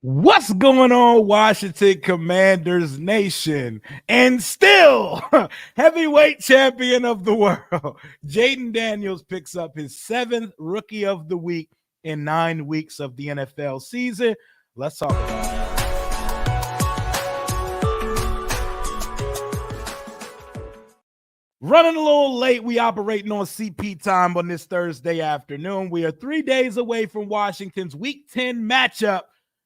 What's going on, Washington Commanders Nation? And still, heavyweight champion of the world, Jayden Daniels picks up his 7th Rookie of the Week in 9 weeks of the NFL season. Let's talk about it. Running a little late. We operating on CP time on this Thursday afternoon. We are 3 days away from Washington's Week 10 matchup,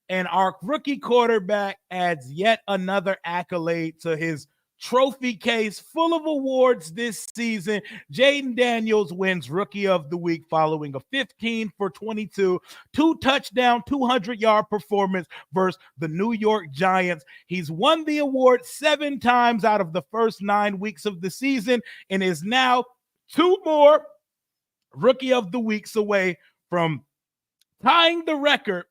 and our rookie quarterback adds yet another accolade to his trophy case full of awards this season. Jayden Daniels wins Rookie of the Week following a 15 for 22, 2-touchdown, 200-yard performance versus the New York Giants. He's won the award 7 times out of the first 9 weeks of the season and is now 2 more Rookie of the Weeks away from tying the record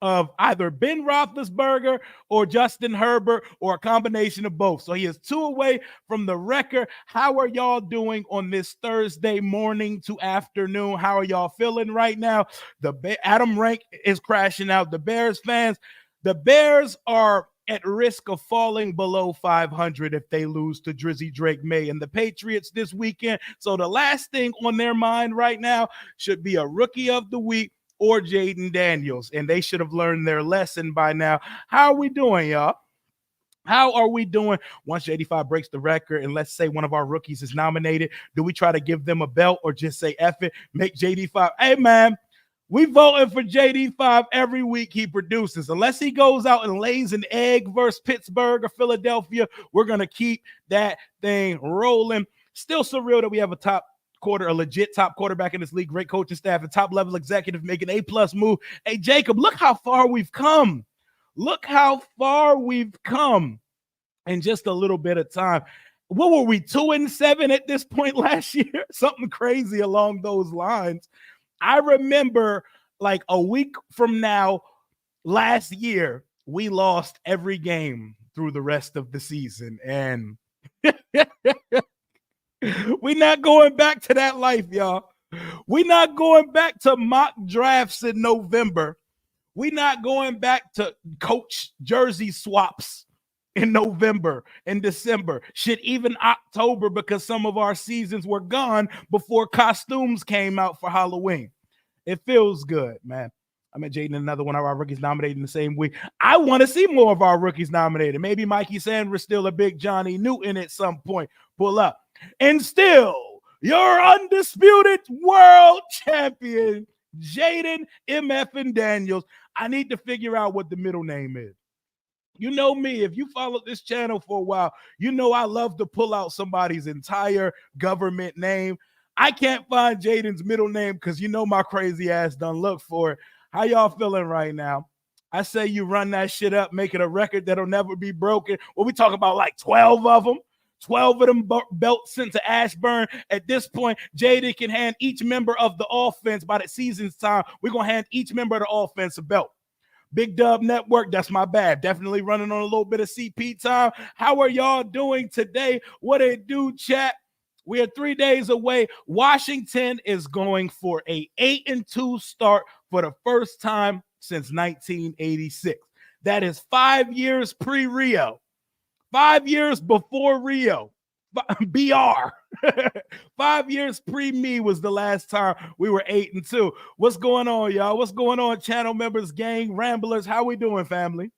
of either Ben Roethlisberger or Justin Herbert or a combination of both. So he is 2 away from the record. How are y'all doing on this Thursday morning to afternoon? How are y'all feeling right now? Adam Rank is crashing out. The Bears fans, the Bears are at risk of falling below 500 if they lose to Drizzy Drake May and the Patriots this weekend. So the last thing on their mind right now should be a Rookie of the Week or Jayden Daniels, and they should have learned their lesson by now. How are we doing, y'all? How are we doing once 85 breaks the record and let's say one of our rookies is nominated? Do we try to give them a belt or just say F it, make JD5? Hey, man, we voting for JD5 every week he produces. Unless he goes out and lays an egg versus Pittsburgh or Philadelphia, we're going to keep that thing rolling. Still surreal that we have a legit top quarterback in this league, great coaching staff, and top level executive making A+ move. Hey, Jacob, look how far we've come. Look how far we've come in just a little bit of time. What were we, 2-7 at this point last year? Something crazy along those lines. I remember like a week from now, last year, we lost every game through the rest of the season. And we're not going back to that life, y'all. We're not going back to mock drafts in November. We're not going back to coach jersey swaps in November and December. Shit, even October, because some of our seasons were gone before costumes came out for Halloween. It feels good, man. I met Jayden, another one of our rookies nominated in the same week. I want to see more of our rookies nominated. Maybe Mikey Sanders still a big Johnny Newton at some point. Pull up. And still, your undisputed world champion, Jayden MF and Daniels. I need to figure out what the middle name is. You know me, if you followed this channel for a while, you know I love to pull out somebody's entire government name. I can't find Jayden's middle name because you know my crazy ass done look for it. How y'all feeling right now? I say you run that shit up, make it a record that'll never be broken. Well, we talk about like 12 of them. 12 of them belts sent to Ashburn. At this point, Jayden can hand each member of the offense by the season's time. We're going to hand each member of the offense a belt. Big Dub Network, that's my bad. Definitely running on a little bit of CP time. How are y'all doing today? What it do, chat? We are 3 days away. Washington is going for a 8-2 start for the first time since 1986. That is 5 years pre-Rio. 5 years before Rio. BR. 5 years pre-me was the last time we were 8-2. What's going on, y'all? What's going on, channel members, gang, ramblers? How we doing, family?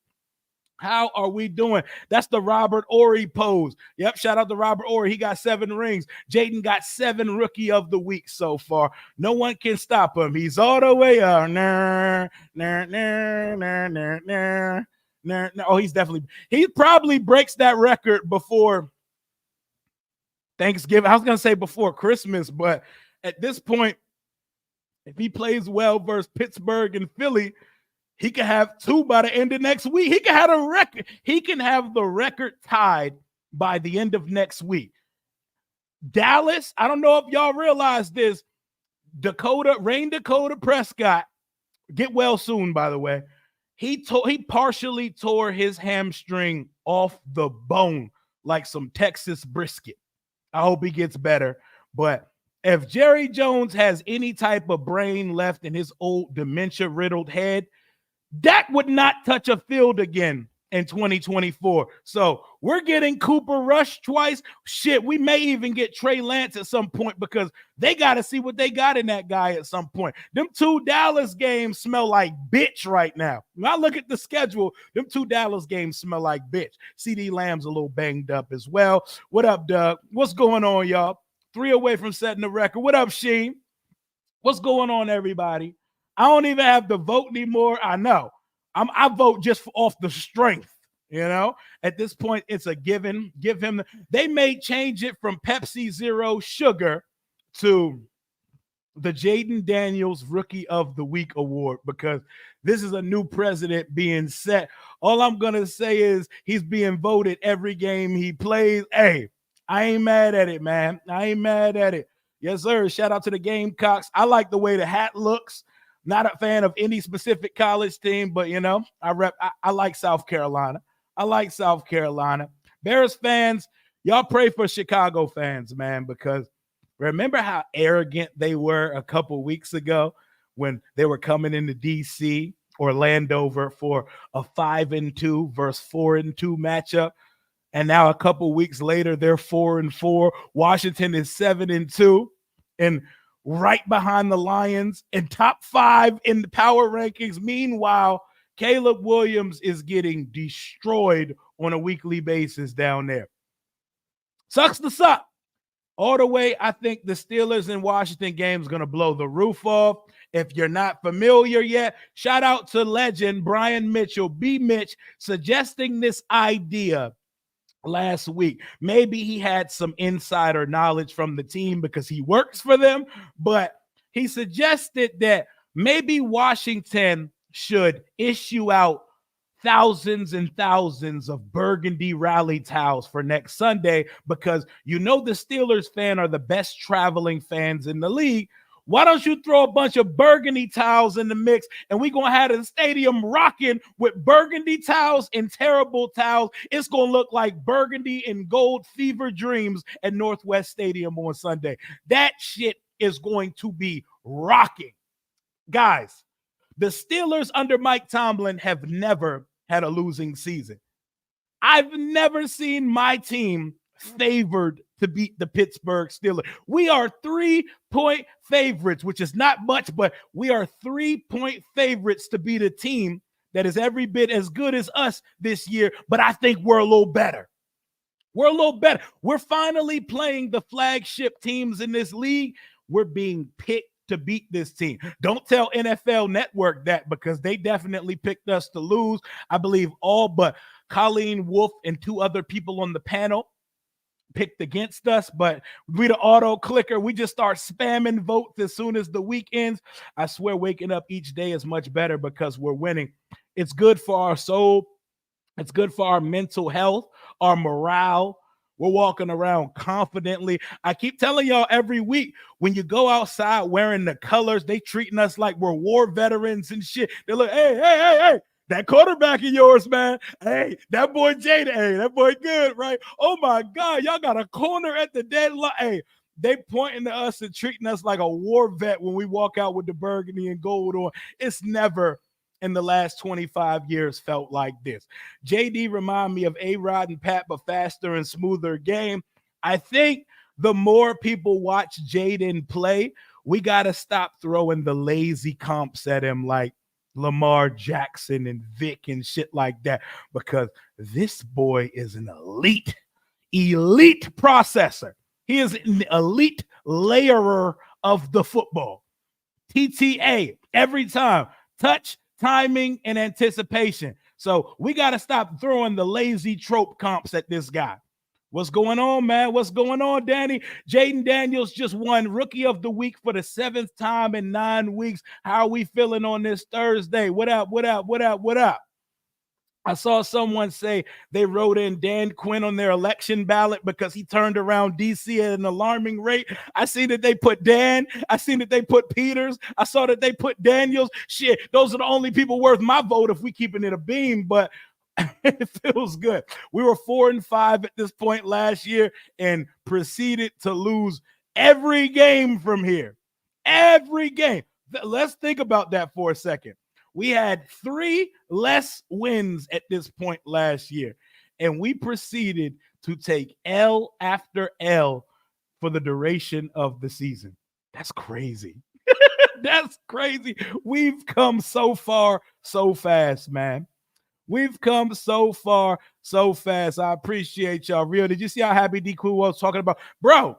How are we doing? That's the Robert Ory pose. Yep, shout out to Robert Ory. He got 7 rings. Jayden got 7 Rookie of the Week so far. No one can stop him. He's all the way up. Oh, he probably breaks that record before Thanksgiving. I was going to say before Christmas, but at this point, if he plays well versus Pittsburgh and Philly, he can have 2 by the end of next week. He can have a record. He can have the record tied by the end of next week. Dallas, I don't know if y'all realize this. Dakota Prescott, get well soon, by the way. He partially tore his hamstring off the bone like some Texas brisket. I hope he gets better. But if Jerry Jones has any type of brain left in his old dementia-riddled head, Dak would not touch a field again in 2024. So we're getting Cooper Rush twice. Shit, we may even get Trey Lance at some point because they got to see what they got in that guy at some point. Them two Dallas games smell like bitch right now. When I look at the schedule, them two Dallas games smell like bitch. CD Lamb's a little banged up as well. What up, Doug? What's going on, y'all? 3 away from setting the record. What up, Sheen? What's going on, everybody? I don't even have to vote anymore. I know. I vote just off the strength, you know? At this point, it's a given. Give him they may change it from Pepsi Zero Sugar to the Jayden Daniels Rookie of the Week award because this is a new president being set. All I'm going to say is he's being voted every game he plays. Hey, I ain't mad at it, man. I ain't mad at it. Yes, sir. Shout out to the Gamecocks. I like the way the hat looks. Not a fan of any specific college team, but, you know, I like South Carolina. I like South Carolina. Bears fans, y'all pray for Chicago fans, man, because remember how arrogant they were a couple weeks ago when they were coming into D.C. or Landover for a 5-2 versus 4-2 matchup. And now a couple weeks later, they're 4-4. Washington is 7-2 and right behind the Lions and top 5 in the power rankings. Meanwhile, Caleb Williams is getting destroyed on a weekly basis down there. Sucks to suck. All the way, I think the Steelers and Washington game is going to blow the roof off. If you're not familiar yet, shout out to legend Brian Mitchell, B. Mitch, suggesting this idea last week. Maybe he had some insider knowledge from the team because he works for them, but he suggested that maybe Washington should issue out thousands and thousands of burgundy rally towels for next Sunday because you know the Steelers fan are the best traveling fans in the league. Why don't you throw a bunch of burgundy towels in the mix and we're going to have the stadium rocking with burgundy towels and terrible towels. It's going to look like burgundy and gold fever dreams at Northwest Stadium on Sunday. That shit is going to be rocking. Guys, the Steelers under Mike Tomlin have never had a losing season. I've never seen my team favored to beat the Pittsburgh Steelers. We are 3-point favorites, which is not much, but we are 3-point favorites to beat a team that is every bit as good as us this year, but I think we're a little better. We're a little better. We're finally playing the flagship teams in this league. We're being picked to beat this team. Don't tell NFL Network that because they definitely picked us to lose. I believe all but Colleen Wolfe and 2 other people on the panel picked against us, but we the auto clicker. We just start spamming votes as soon as the week ends. I swear waking up each day is much better because we're winning. It's good for our soul. It's good for our mental health, our morale. We're walking around confidently. I keep telling y'all every week, when you go outside wearing the colors, they treating us like we're war veterans and shit. They're like, hey, that quarterback of yours, man. Hey, that boy Jayden. Hey, that boy good, right? Oh, my God. Y'all got a corner at the deadline. Hey, they pointing to us and treating us like a war vet when we walk out with the burgundy and gold on. It's never in the last 25 years felt like this. JD remind me of A-Rod and Pat, but faster and smoother game. I think the more people watch Jayden play, we got to stop throwing the lazy comps at him like Lamar Jackson and Vic and shit like that, because this boy is an elite processor. He is an elite layerer of the football. TTA every time. Touch, timing, and anticipation. So we got to stop throwing the lazy trope comps at this guy. What's going on, man? What's going on, Danny? Jayden Daniels just won Rookie of the Week for the 7th time in 9 weeks. How are we feeling on this Thursday? What up? I saw someone say they wrote in Dan Quinn on their election ballot because he turned around DC at an alarming rate. I see that they put Dan. I seen that they put Peters. I saw that they put Daniels. Shit, those are the only people worth my vote if we keeping it a beam, but it feels good. We were 4-5 at this point last year and proceeded to lose every game from here. Every game. Let's think about that for a second. We had 3 less wins at this point last year, and we proceeded to take L after L for the duration of the season. That's crazy. That's crazy. We've come so far so fast, man. We've come so far so fast. I appreciate y'all. Real, did you see how happy DQ was talking about? Bro,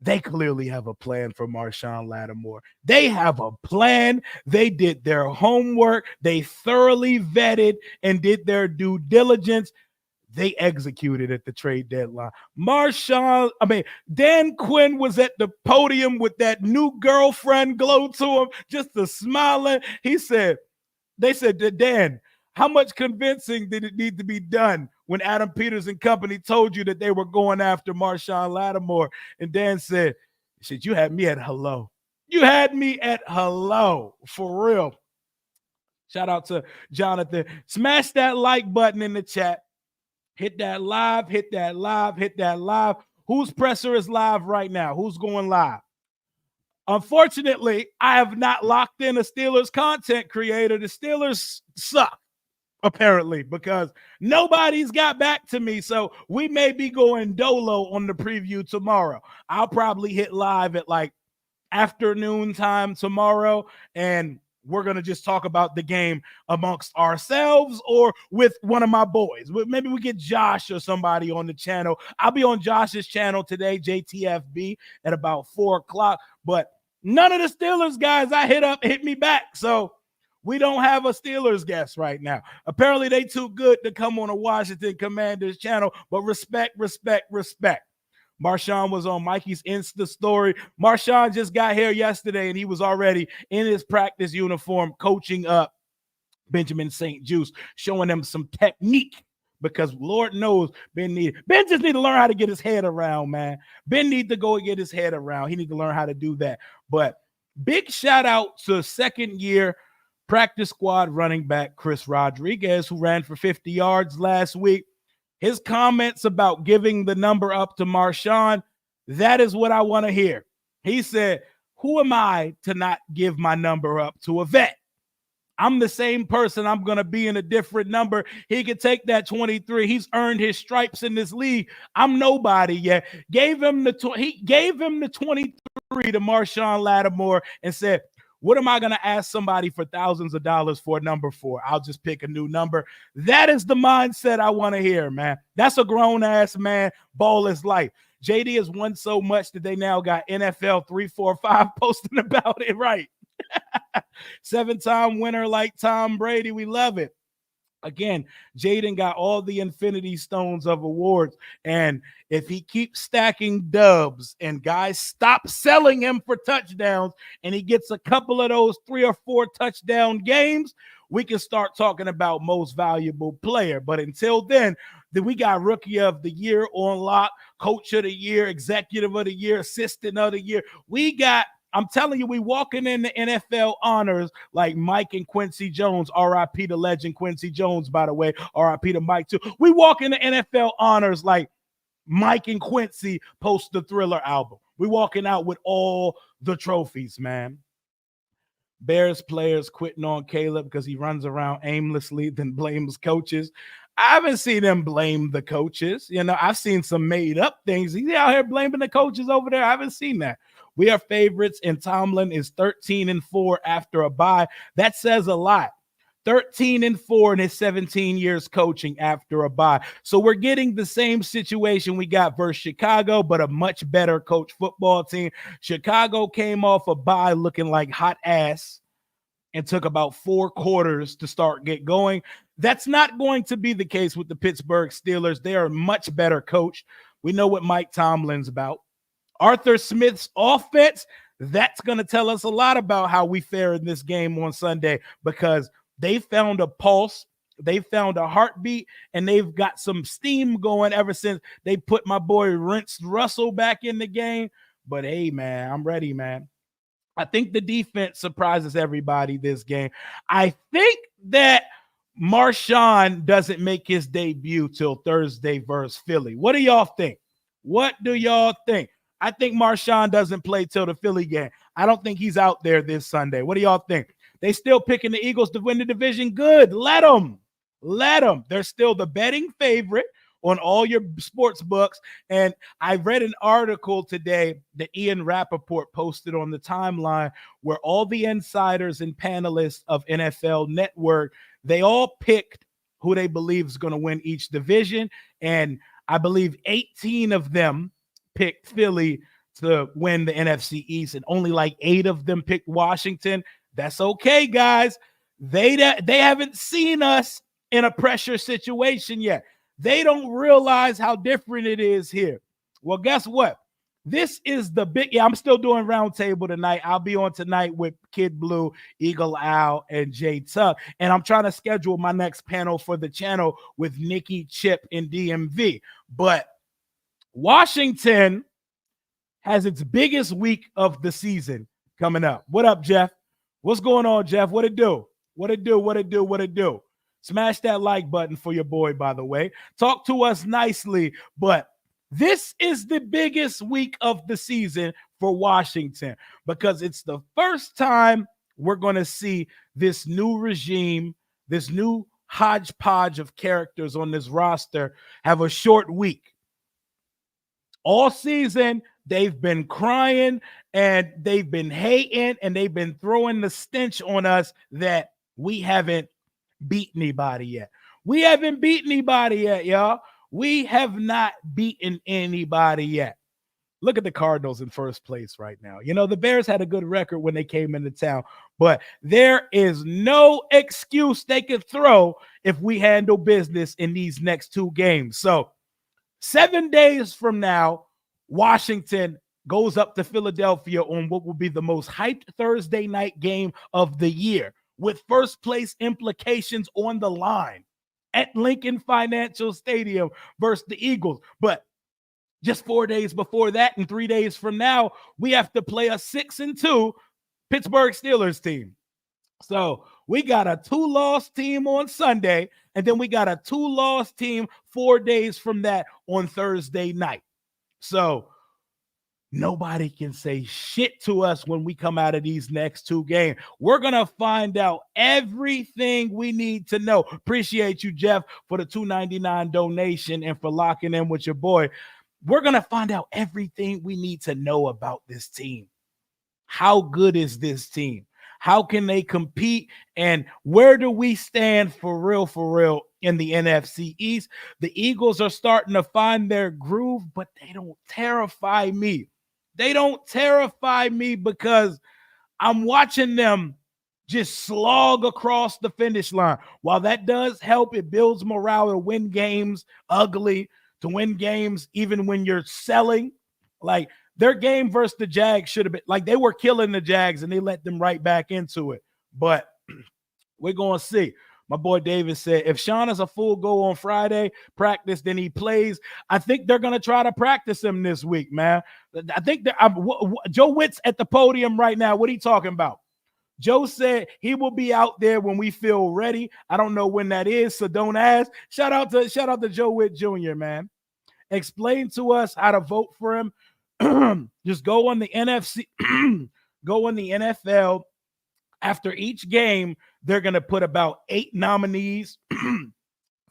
they clearly have a plan for Marshon Lattimore. They have a plan. They did their homework. They thoroughly vetted and did their due diligence. They executed at the trade deadline. Dan Quinn was at the podium with that new girlfriend glow to him, just a smiling. They said to Dan, how much convincing did it need to be done when Adam Peters and company told you that they were going after Marshon Lattimore? And Dan said, you had me at hello. You had me at hello, for real. Shout out to Jonathan. Smash that like button in the chat. Hit that live, hit that live, hit that live. Whose presser is live right now? Who's going live? Unfortunately, I have not locked in a Steelers content creator. The Steelers suck, apparently, because nobody's got back to me. So we may be going dolo on the preview tomorrow. I'll probably hit live at like afternoon time tomorrow, and we're going to just talk about the game amongst ourselves or with one of my boys. Maybe we get Josh or somebody on the channel. I'll be on Josh's channel today, JTFB, at about 4 o'clock. But none of the Steelers guys I hit me back. So we don't have a Steelers guest right now. Apparently they too good to come on a Washington Commanders channel, but respect. Marshon was on Mikey's Insta story. Marshon just got here yesterday, and he was already in his practice uniform coaching up Benjamin St. Juste, showing him some technique because Lord knows Ben just need to learn how to get his head around, man. Ben need to go and get his head around. He need to learn how to do that. But big shout out to second-year practice squad running back Chris Rodriguez, who ran for 50 yards last week. His comments about giving the number up to Marshon, that is what I want to hear. He said, who am I to not give my number up to a vet? I'm the same person. I'm going to be in a different number. He could take that 23. He's earned his stripes in this league. I'm nobody yet. He gave him the 23 to Marshon Lattimore and said, what am I going to ask somebody for thousands of dollars for a number for? I'll just pick a new number. That is the mindset I want to hear, man. That's a grown-ass man. Ball is life. JD has won so much that they now got NFL 345 posting about it, right? 7-time winner like Tom Brady. We love it. Again, Jayden got all the infinity stones of awards. And if he keeps stacking dubs and guys stop selling him for touchdowns and he gets a couple of those 3 or 4 touchdown games, we can start talking about most valuable player. But until then we got rookie of the year on lock, coach of the year, executive of the year, assistant of the year. I'm telling you, we walking in the NFL honors like Mike and Quincy Jones, RIP to legend Quincy Jones, by the way, RIP to Mike too. We walk in the NFL honors like Mike and Quincy post the Thriller album. We walking out with all the trophies, man. Bears players quitting on Caleb because he runs around aimlessly, then blames coaches. I haven't seen him blame the coaches. I've seen some made up things. He's out here blaming the coaches over there. I haven't seen that. We are favorites, and Tomlin is 13-4 after a bye. That says a lot. 13-4 in his 17 years coaching after a bye. So we're getting the same situation we got versus Chicago, but a much better coach football team. Chicago came off a bye looking like hot ass and took about 4 quarters to get going. That's not going to be the case with the Pittsburgh Steelers. They are much better coached. We know what Mike Tomlin's about. Arthur Smith's offense, that's going to tell us a lot about how we fare in this game on Sunday because they found a pulse, they found a heartbeat, and they've got some steam going ever since they put my boy Rance Russell back in the game. But hey, man, I'm ready, man. I think the defense surprises everybody this game. I think that Marshon doesn't make his debut till Thursday versus Philly. What do y'all think? I think Marshon doesn't play till the Philly game. I don't think he's out there this Sunday. What do y'all think? They still picking the Eagles to win the division. Good. Let them. Let them. They're still the betting favorite on all your sports books. And I read an article today that Ian Rappaport posted on the timeline where all the insiders and panelists of NFL Network, they all picked who they believe is going to win each division. And I believe 18 of them picked Philly to win the NFC East, and only like 8 of them picked Washington. That's okay, guys. They haven't seen us in a pressure situation yet. They don't realize how different it is here. Well, guess what? This is the big, I'm still doing roundtable tonight. I'll be on tonight with Kid Blue, Eagle Owl, and Jay Tuck. And I'm trying to schedule my next panel for the channel with Nikki, Chip, and DMV. But Washington has its biggest week of the season coming up. What up, Jeff? What's going on, Jeff? What it do? What it do? What it do? What it do? Smash that like button for your boy, by the way. Talk to us nicely. But this is the biggest week of the season for Washington because it's the first time we're going to see this new regime, this new hodgepodge of characters on this roster have a short week. All season, they've been crying and they've been hating and they've been throwing the stench on us that we haven't beat anybody yet. We haven't beat anybody yet, y'all. We have not beaten anybody yet. Look at the Cardinals in first place right now. You know, the Bears had a good record when they came into town, but there is no excuse they could throw if we handle business in these next 2 games. So 7 days from now, Washington goes up to Philadelphia on what will be the most hyped Thursday night game of the year, with first place implications on the line at Lincoln Financial Stadium versus the Eagles. But just 4 days before that and 3 days from now, we have to play a 6-2 Pittsburgh Steelers team. So we got a 2-loss team on Sunday, and then we got a 2-loss team 4 days from that on Thursday night. So nobody can say shit to us when we come out of these next 2 games. We're going to find out everything we need to know. Appreciate you, Jeff, for the $2.99 donation and for locking in with your boy. We're going to find out everything we need to know about this team. How good is this team? How can they compete? And where do we stand for real in the NFC East? The Eagles are starting to find their groove, but they don't terrify me. They don't terrify me because I'm watching them just slog across the finish line. While that does help, it builds morale to win games ugly, to win games even when you're selling. Like their game versus the Jags should have been like they were killing the Jags and they let them right back into it. But we're going to see. My boy David said, if Sean is a full go on Friday practice, then he plays. I think they're going to try to practice him this week, man. I think that Joe Witt's at the podium right now. What are you talking about? Joe said he will be out there when we feel ready. I don't know when that is, so don't ask. Shout out to Joe Witt Jr., man. Explain to us how to vote for him. Just go on the NFC, go on the NFL. After each game, they're going to put about 8 nominees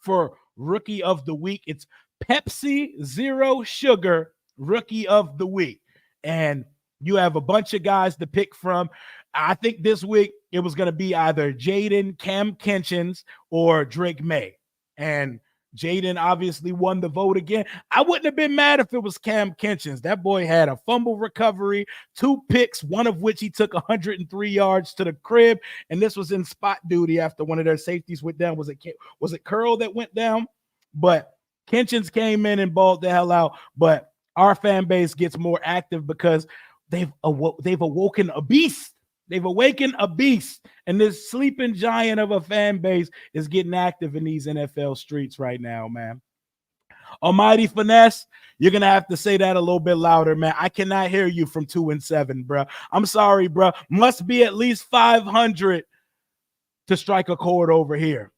for Rookie of the Week. It's Pepsi Zero Sugar Rookie of the Week. And you have a bunch of guys to pick from. I think this week it was going to be either Jayden, Cam Kinchins, or Drake May. And Jayden obviously won the vote again. I wouldn't have been mad if it was Cam Kinchins. That boy had a fumble recovery, 2 picks, one of which he took 103 yards to the crib. And this was in spot duty after one of their safeties went down. Was it Curl that went down? But Kinchins came in and balled the hell out. But our fan base gets more active because they've awoken a beast. They've awakened a beast, and this sleeping giant of a fan base is getting active in these NFL streets right now, man. Almighty Finesse, you're going to have to say that a little bit louder, man. I cannot hear you from 2-7, bro. I'm sorry, bro. Must be at least 500 to strike a chord over here.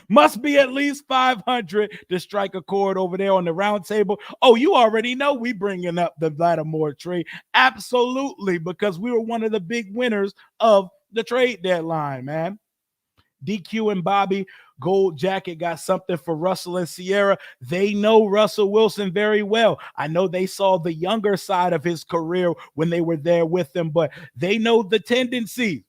Must be at least 500 to strike a chord over there on the round table. Oh, you already know we bringing up the Lattimore trade. Absolutely, because we were one of the big winners of the trade deadline, man. DQ and Bobby Gold Jacket got something for Russell and Sierra. They know Russell Wilson very well. I know they saw the younger side of his career when they were there with him, but they know the tendency.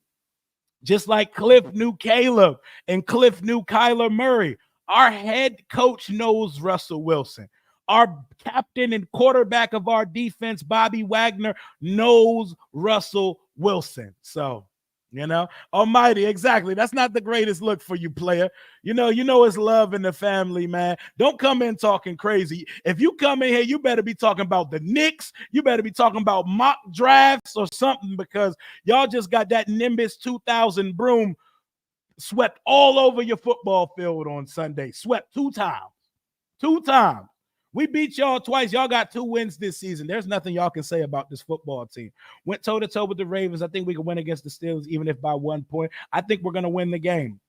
Just like Cliff knew Caleb and Cliff knew Kyler Murray. Our head coach knows Russell Wilson. Our captain and quarterback of our defense, Bobby Wagner, knows Russell Wilson. So, almighty, exactly. That's not the greatest look for you, player. You know it's love in the family, man. Don't come in talking crazy. If you come in here, you better be talking about the Knicks. You better be talking about mock drafts or something, because y'all just got that Nimbus 2000 broom swept all over your football field on Sunday. Swept 2 times. 2 times. We beat y'all twice. Y'all got 2 wins this season. There's nothing y'all can say about this football team. Went toe-to-toe with the Ravens. I think we can win against the Steelers, even if by 1 point. I think we're going to win the game.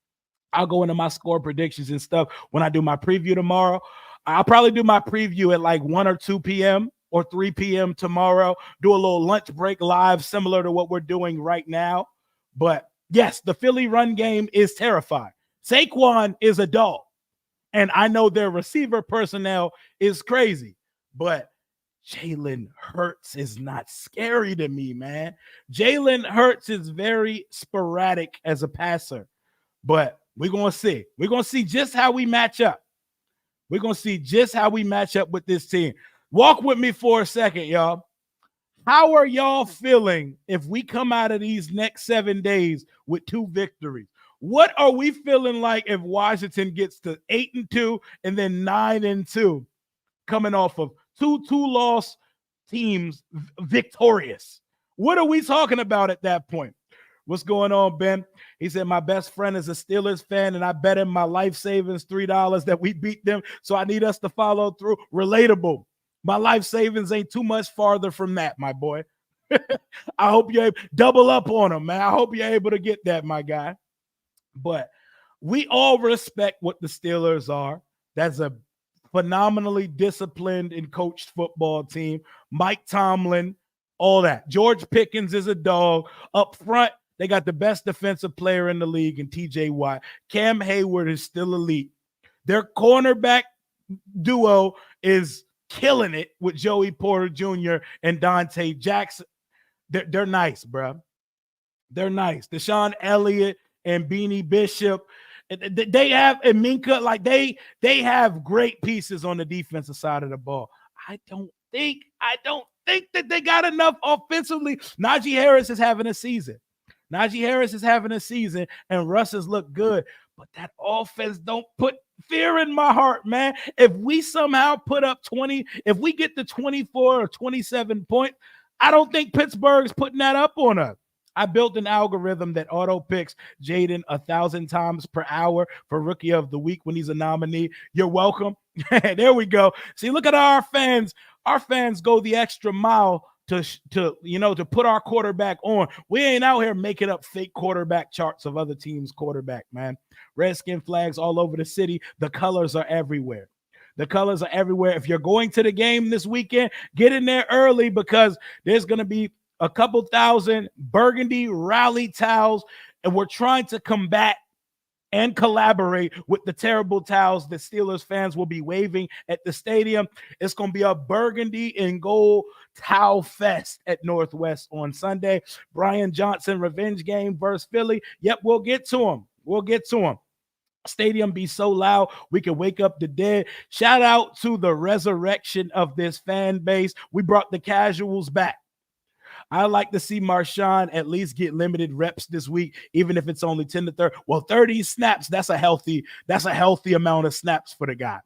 I'll go into my score predictions and stuff when I do my preview tomorrow. I'll probably do my preview at like 1 or 2 p.m. or 3 p.m. tomorrow. Do a little lunch break live, similar to what we're doing right now. But yes, the Philly run game is terrifying. Saquon is a dog. And I know their receiver personnel is crazy, but Jalen Hurts is not scary to me, man. Jalen Hurts is very sporadic as a passer, but we're going to see. We're going to see just how we match up. We're going to see just how we match up with this team. Walk with me for a second, y'all. How are y'all feeling if we come out of these next 7 days with 2 victories? What are we feeling like if Washington gets to 8-2 and then 9-2, coming off of two-loss teams victorious? What are we talking about at that point? What's going on, Ben? He said, my best friend is a Steelers fan, and I bet him my life savings $3 that we beat them, so I need us to follow through. Relatable. My life savings ain't too much farther from that, my boy. I hope you're double up on him, man. I hope you're able to get that, my guy. But we all respect what the Steelers are. That's a phenomenally disciplined and coached football team. Mike Tomlin, all that. George Pickens is a dog. Up front, they got the best defensive player in the league in TJ Watt. Cam Hayward is still elite. Their cornerback duo is killing it with Joey Porter Jr. and Dante Jackson. They're nice, bro. They're nice. Deshaun Elliott and Beanie Bishop, they have Minka, like they have great pieces on the defensive side of the ball. I don't think that they got enough offensively. Najee Harris is having a season. And Russ has looked good, but that offense don't put fear in my heart, man. If we somehow put up 20, if we get to 24 or 27 points, I don't think Pittsburgh's putting that up on us. I built an algorithm that auto picks Jayden 1,000 times per hour for Rookie of the Week when he's a nominee. You're welcome. There we go. See, look at our fans. Our fans go the extra mile to put our quarterback on. We ain't out here making up fake quarterback charts of other teams' quarterback, man. Redskin flags all over the city. The colors are everywhere. If you're going to the game this weekend, get in there early, because there's going to be a couple thousand burgundy rally towels, and we're trying to combat and collaborate with the terrible towels that Steelers fans will be waving at the stadium. It's going to be a burgundy and gold towel fest at Northwest on Sunday. Brian Johnson revenge game versus Philly. Yep, we'll get to him. Stadium be so loud we can wake up the dead. Shout out to the resurrection of this fan base. We brought the casuals back. I like to see Marshawn at least get limited reps this week, even if it's only 10 to 30. Well, 30 snaps, that's a healthy amount of snaps for the guy.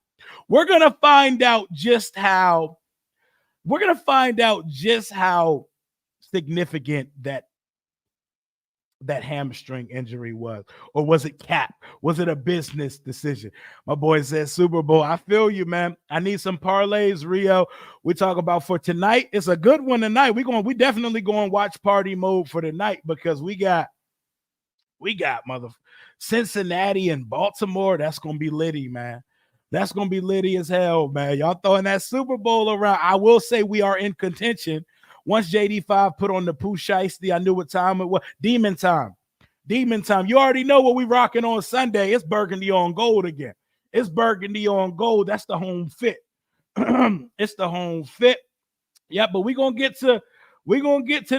We're going to find out just how significant that hamstring injury was. Or was it cap? Was it a business decision? My boy said Super Bowl. I feel you, man. I need some parlays, Rio. We talk about for tonight. It's a good one tonight. We definitely going watch party mode for tonight, because we got Cincinnati and Baltimore. That's gonna be litty, man. That's gonna be litty as hell, man. Y'all throwing that Super Bowl around. I will say we are in contention. Once JD5 put on the Pooh Shiesty, I knew what time it was. Demon time. Demon time. You already know what we rocking on Sunday. It's burgundy on gold again. It's burgundy on gold. That's the home fit. It's the home fit. Yeah, but we're gonna get to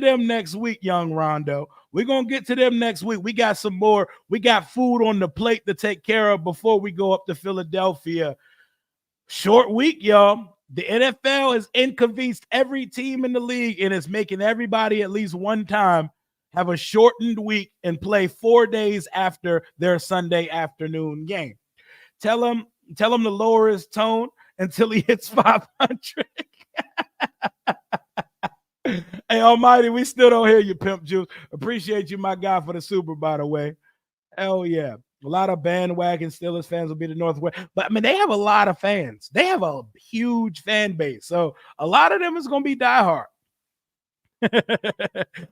them next week, young Rondo. We're gonna get to them next week. We got some more. We got food on the plate to take care of before we go up to Philadelphia. Short week, y'all. The NFL has inconvenienced every team in the league and is making everybody at least one time have a shortened week and play 4 days after their Sunday afternoon game. Tell him to lower his tone until he hits 500. Hey, Almighty, we still don't hear you, Pimp Juice. Appreciate you, my guy, for the super, by the way. Hell yeah. A lot of bandwagon Steelers fans will be the Northwest. But, I mean, they have a lot of fans. They have a huge fan base. So, a lot of them is going to be diehard.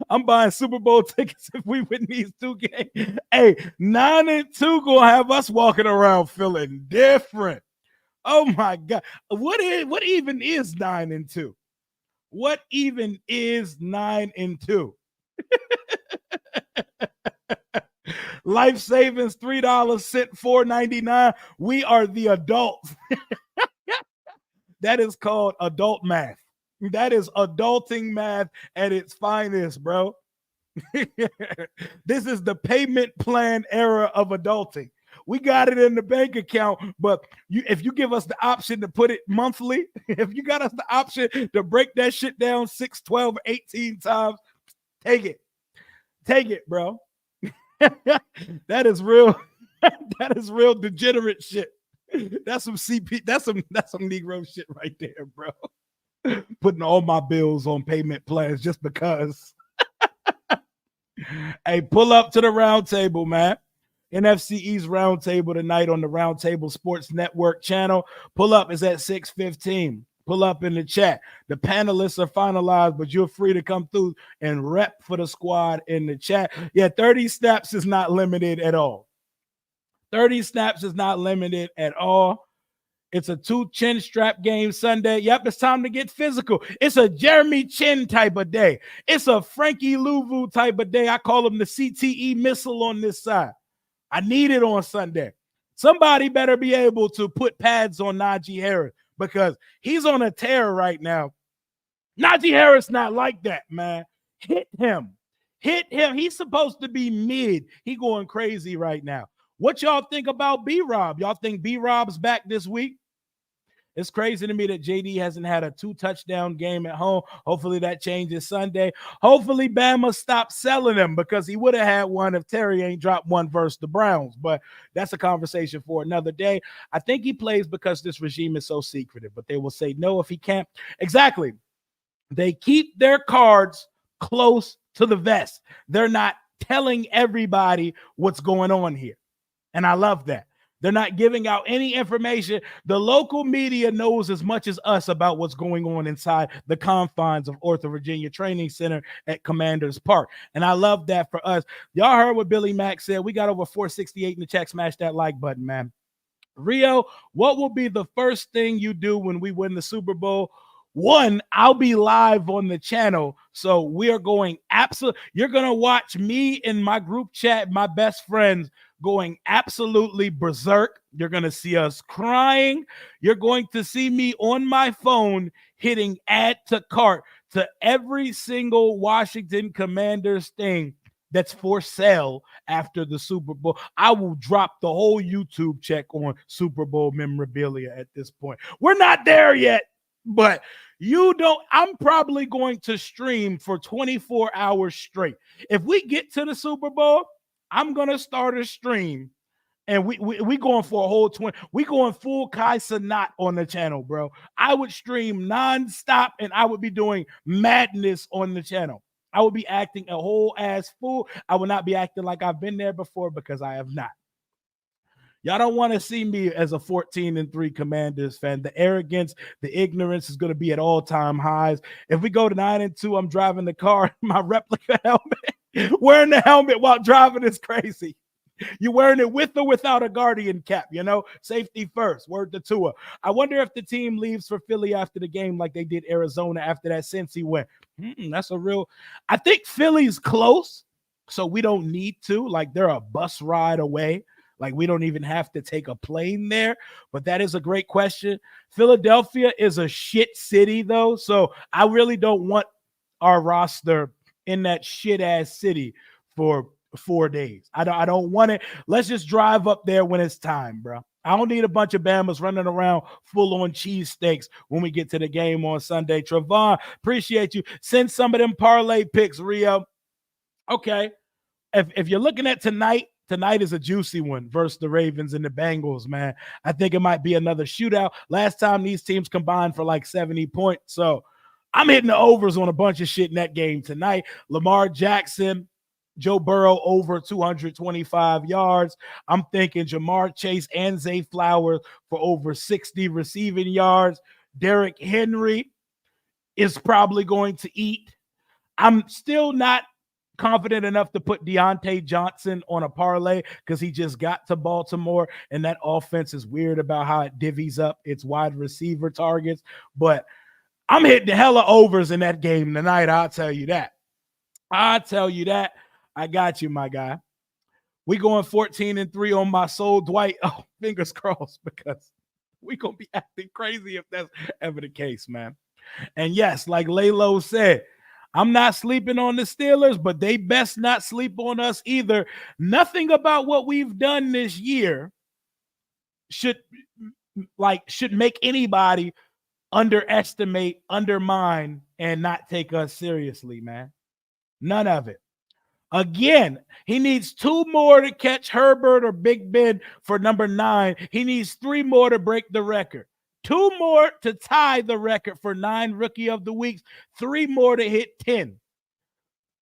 I'm buying Super Bowl tickets if we win these 2 games. Hey, 9-2 going to have us walking around feeling different. Oh, my God. What even is 9-2? What even is 9-2? Life savings $3 cent $4.99. We are the adults. That is called adult math. That is adulting math at its finest, bro. This is the payment plan era of adulting. We got it in the bank account, but if you give us the option to put it monthly, if you got us the option to break that shit down 6, 12, 18 times, take it. Take it, bro. That is real. That is real degenerate shit. That's some CP. That's some Negro shit right there, bro. Putting all my bills on payment plans just because. Hey, pull up to the round table, man. NFC East round table tonight on the Round Table Sports Network channel. Pull up is at 6:15. Pull up in the chat. The panelists are finalized, but you're free to come through and rep for the squad in the chat. Yeah, 30 snaps is not limited at all. 30 snaps is not limited at all. It's a 2 chin strap game Sunday. Yep, it's time to get physical. It's a Jeremy Chin type of day. It's a Frankie Louvu type of day. I call him the CTE missile on this side. I need it on Sunday. Somebody better be able to put pads on Najee Harris because he's on a tear right now. Najee Harris not like that, man. Hit him. Hit him. He's supposed to be mid. He going crazy right now. What y'all think about B-Rob? Y'all think B-Rob's back this week? It's crazy to me that JD hasn't had a 2-touchdown game at home. Hopefully that changes Sunday. Hopefully Bama stops selling him because he would have had one if Terry ain't dropped one versus the Browns. But that's a conversation for another day. I think he plays because this regime is so secretive, but they will say no if he can't. Exactly. They keep their cards close to the vest. They're not telling everybody what's going on here. And I love that. They're not giving out any information. The local media knows as much as us about what's going on inside the confines of Ortho Virginia Training Center at Commanders Park. And I love that for us. Y'all heard what Billy Mack said. We got over 468 in the chat. Smash that like button, man. Rio, what will be the first thing you do when we win the Super Bowl? One, I'll be live on the channel. So we are going absolutely. You're going to watch me and my group chat, my best friends, going absolutely berserk. You're going to see us crying. You're going to see me on my phone hitting add to cart to every single Washington Commanders thing that's for sale after the Super Bowl. I will drop the whole YouTube check on Super Bowl memorabilia at this point. We're not there yet, but I'm probably going to stream for 24 hours straight. If we get to the Super Bowl, I'm going to start a stream and we going for a whole 20. We going full Kai Cenat on the channel, bro. I would stream nonstop and I would be doing madness on the channel. I would be acting a whole ass fool. I would not be acting like I've been there before because I have not. Y'all don't want to see me as a 14-3 Commanders fan. The arrogance, the ignorance is going to be at all-time highs. If we go to 9-2, I'm driving the car, my replica helmet. Wearing the helmet while driving is crazy. You're wearing it with or without a Guardian cap, you know? Safety first. Word to Tua. I wonder if the team leaves for Philly after the game like they did Arizona after that Cincy win. That's a real – I think Philly's close. So we don't need to. Like, they're a bus ride away. Like, we don't even have to take a plane there. But that is a great question. Philadelphia is a shit city, though. So I really don't want our roster in that shit ass city for 4 days. I don't want it. Let's just drive up there when it's time, bro. I don't need a bunch of Bamas running around full on cheesesteaks when we get to the game on Sunday. Trevon, appreciate you. Send some of them parlay picks, Rio. Okay. If you're looking at tonight is a juicy one versus the Ravens and the Bengals, man. I think it might be another shootout. Last time these teams combined for like 70 points. So I'm hitting the overs on a bunch of shit in that game tonight. Lamar Jackson, Joe Burrow over 225 yards. I'm thinking Jamar Chase and Zay Flowers for over 60 receiving yards. Derrick Henry is probably going to eat. I'm still not confident enough to put Deontay Johnson on a parlay because he just got to Baltimore, and that offense is weird about how it divvies up its wide receiver targets. But I'm hitting the hella overs in that game tonight. I'll tell you that. I got you, my guy. We going 14-3 on my soul, Dwight. Oh, fingers crossed, because we gonna be acting crazy if that's ever the case, man. And yes, like Laylo said, I'm not sleeping on the Steelers, but they best not sleep on us either. Nothing about what we've done this year should make anybody underestimate, undermine, and not take us seriously, man. None of it. Again, he needs 2 more to catch Herbert or Big Ben for number 9. He needs 3 more to break the record. 2 more to tie the record for 9 Rookie of the Weeks. 3 more to hit 10.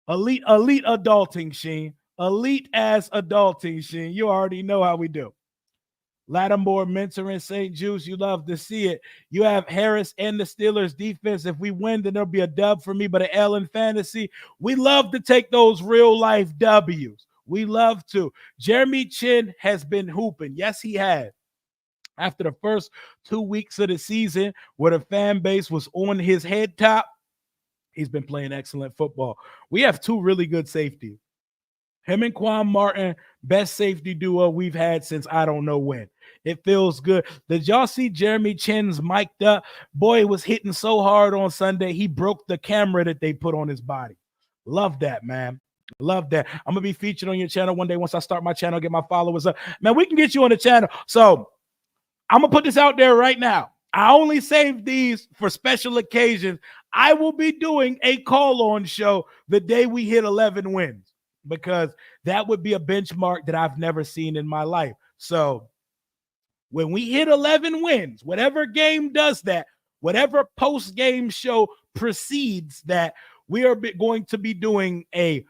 Elite adulting, Sheen. Elite ass adulting, Sheen. You already know how we do. Lattimore mentoring St. Juice. You love to see it. You have Harris and the Steelers defense. If we win, then there'll be a dub for me, but an L in fantasy. We love to take those real life W's. We love to. Jeremy Chin has been hooping. Yes, he has. After the first 2 weeks of the season where the fan base was on his head top, he's been playing excellent football. We have 2 really good safeties. Him and Quan Martin, best safety duo we've had since I don't know when. It feels good. Did y'all see Jeremy Chin's mic'd up? Boy, it was hitting so hard on Sunday, he broke the camera that they put on his body. Love that, man. Love that. I'm going to be featured on your channel one day once I start my channel, get my followers up. Man, we can get you on the channel. So I'm going to put this out there right now. I only save these for special occasions. I will be doing a call-on show the day we hit 11 wins, because that would be a benchmark that I've never seen in my life. So when we hit 11 wins, whatever game does that, whatever post-game show precedes that, we are going to be doing a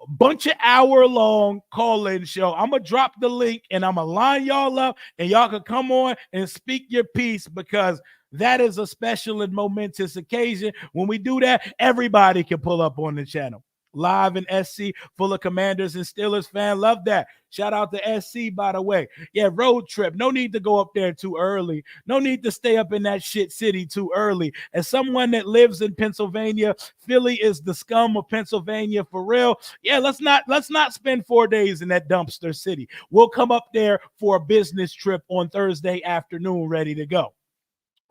bunch of hour-long call-in show. I'm going to drop the link, and I'm going to line y'all up, and y'all can come on and speak your piece, because that is a special and momentous occasion. When we do that, everybody can pull up on the channel. Live in SC, full of Commanders and Steelers fan. Love that. Shout out to SC, by the way. Yeah, road trip. No need to go up there too early. No need to stay up in that shit city too early. As someone that lives in Pennsylvania, Philly is the scum of Pennsylvania for real. Yeah, let's not spend 4 days in that dumpster city. We'll come up there for a business trip on Thursday afternoon, ready to go.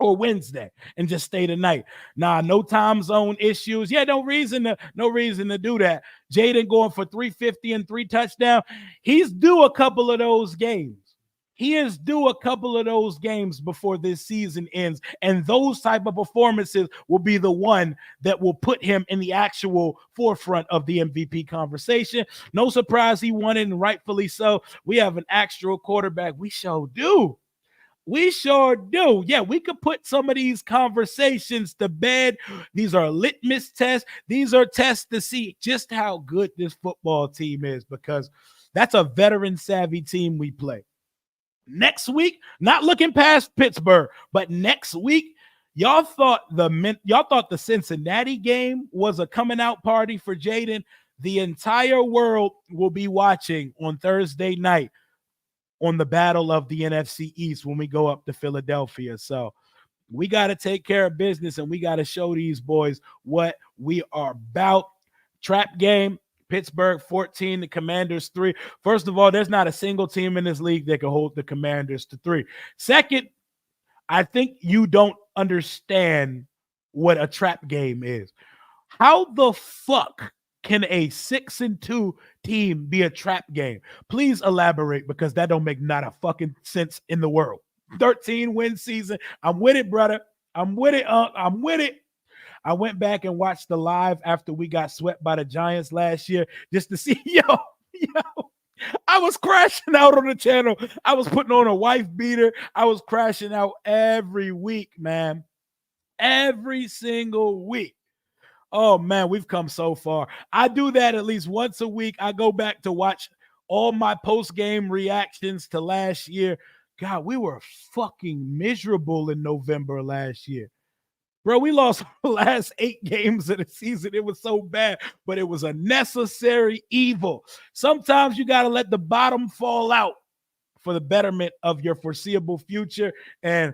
Or Wednesday, and just stay the night. Nah, no time zone issues. Yeah, no reason to do that. Jayden going for 350 and 3 touchdowns. He's due a couple of those games. He is due a couple of those games before this season ends, and those type of performances will be the one that will put him in the actual forefront of the MVP conversation. No surprise he won it, and rightfully so. We have an actual quarterback. We sure do. We sure do. Yeah, we could put some of these conversations to bed. These are litmus tests. These are tests to see just how good this football team is, because that's a veteran-savvy team we play. Next week, not looking past Pittsburgh, but next week, y'all thought the Cincinnati game was a coming out party for Jayden. The entire world will be watching on Thursday night on the battle of the NFC East when we go up to Philadelphia. So we got to take care of business, and we got to show these boys what we are about. Trap game, Pittsburgh 14, the Commanders 3. First of all, there's not a single team in this league that can hold the Commanders to 3. Second, I think you don't understand what a trap game is. How the fuck can a 6-2 team be a trap game? Please elaborate, because that don't make not a fucking sense in the world. 13-win season. I'm with it, brother. I'm with it. I'm with it. I went back and watched the live after we got swept by the Giants last year just to see, yo, I was crashing out on the channel. I was putting on a wife beater. I was crashing out every week, man. Every single week. Oh, man, we've come so far. I do that at least once a week. I go back to watch all my post-game reactions to last year. God, we were fucking miserable in November last year. Bro, we lost the last 8 games of the season. It was so bad, but it was a necessary evil. Sometimes you got to let the bottom fall out for the betterment of your foreseeable future. And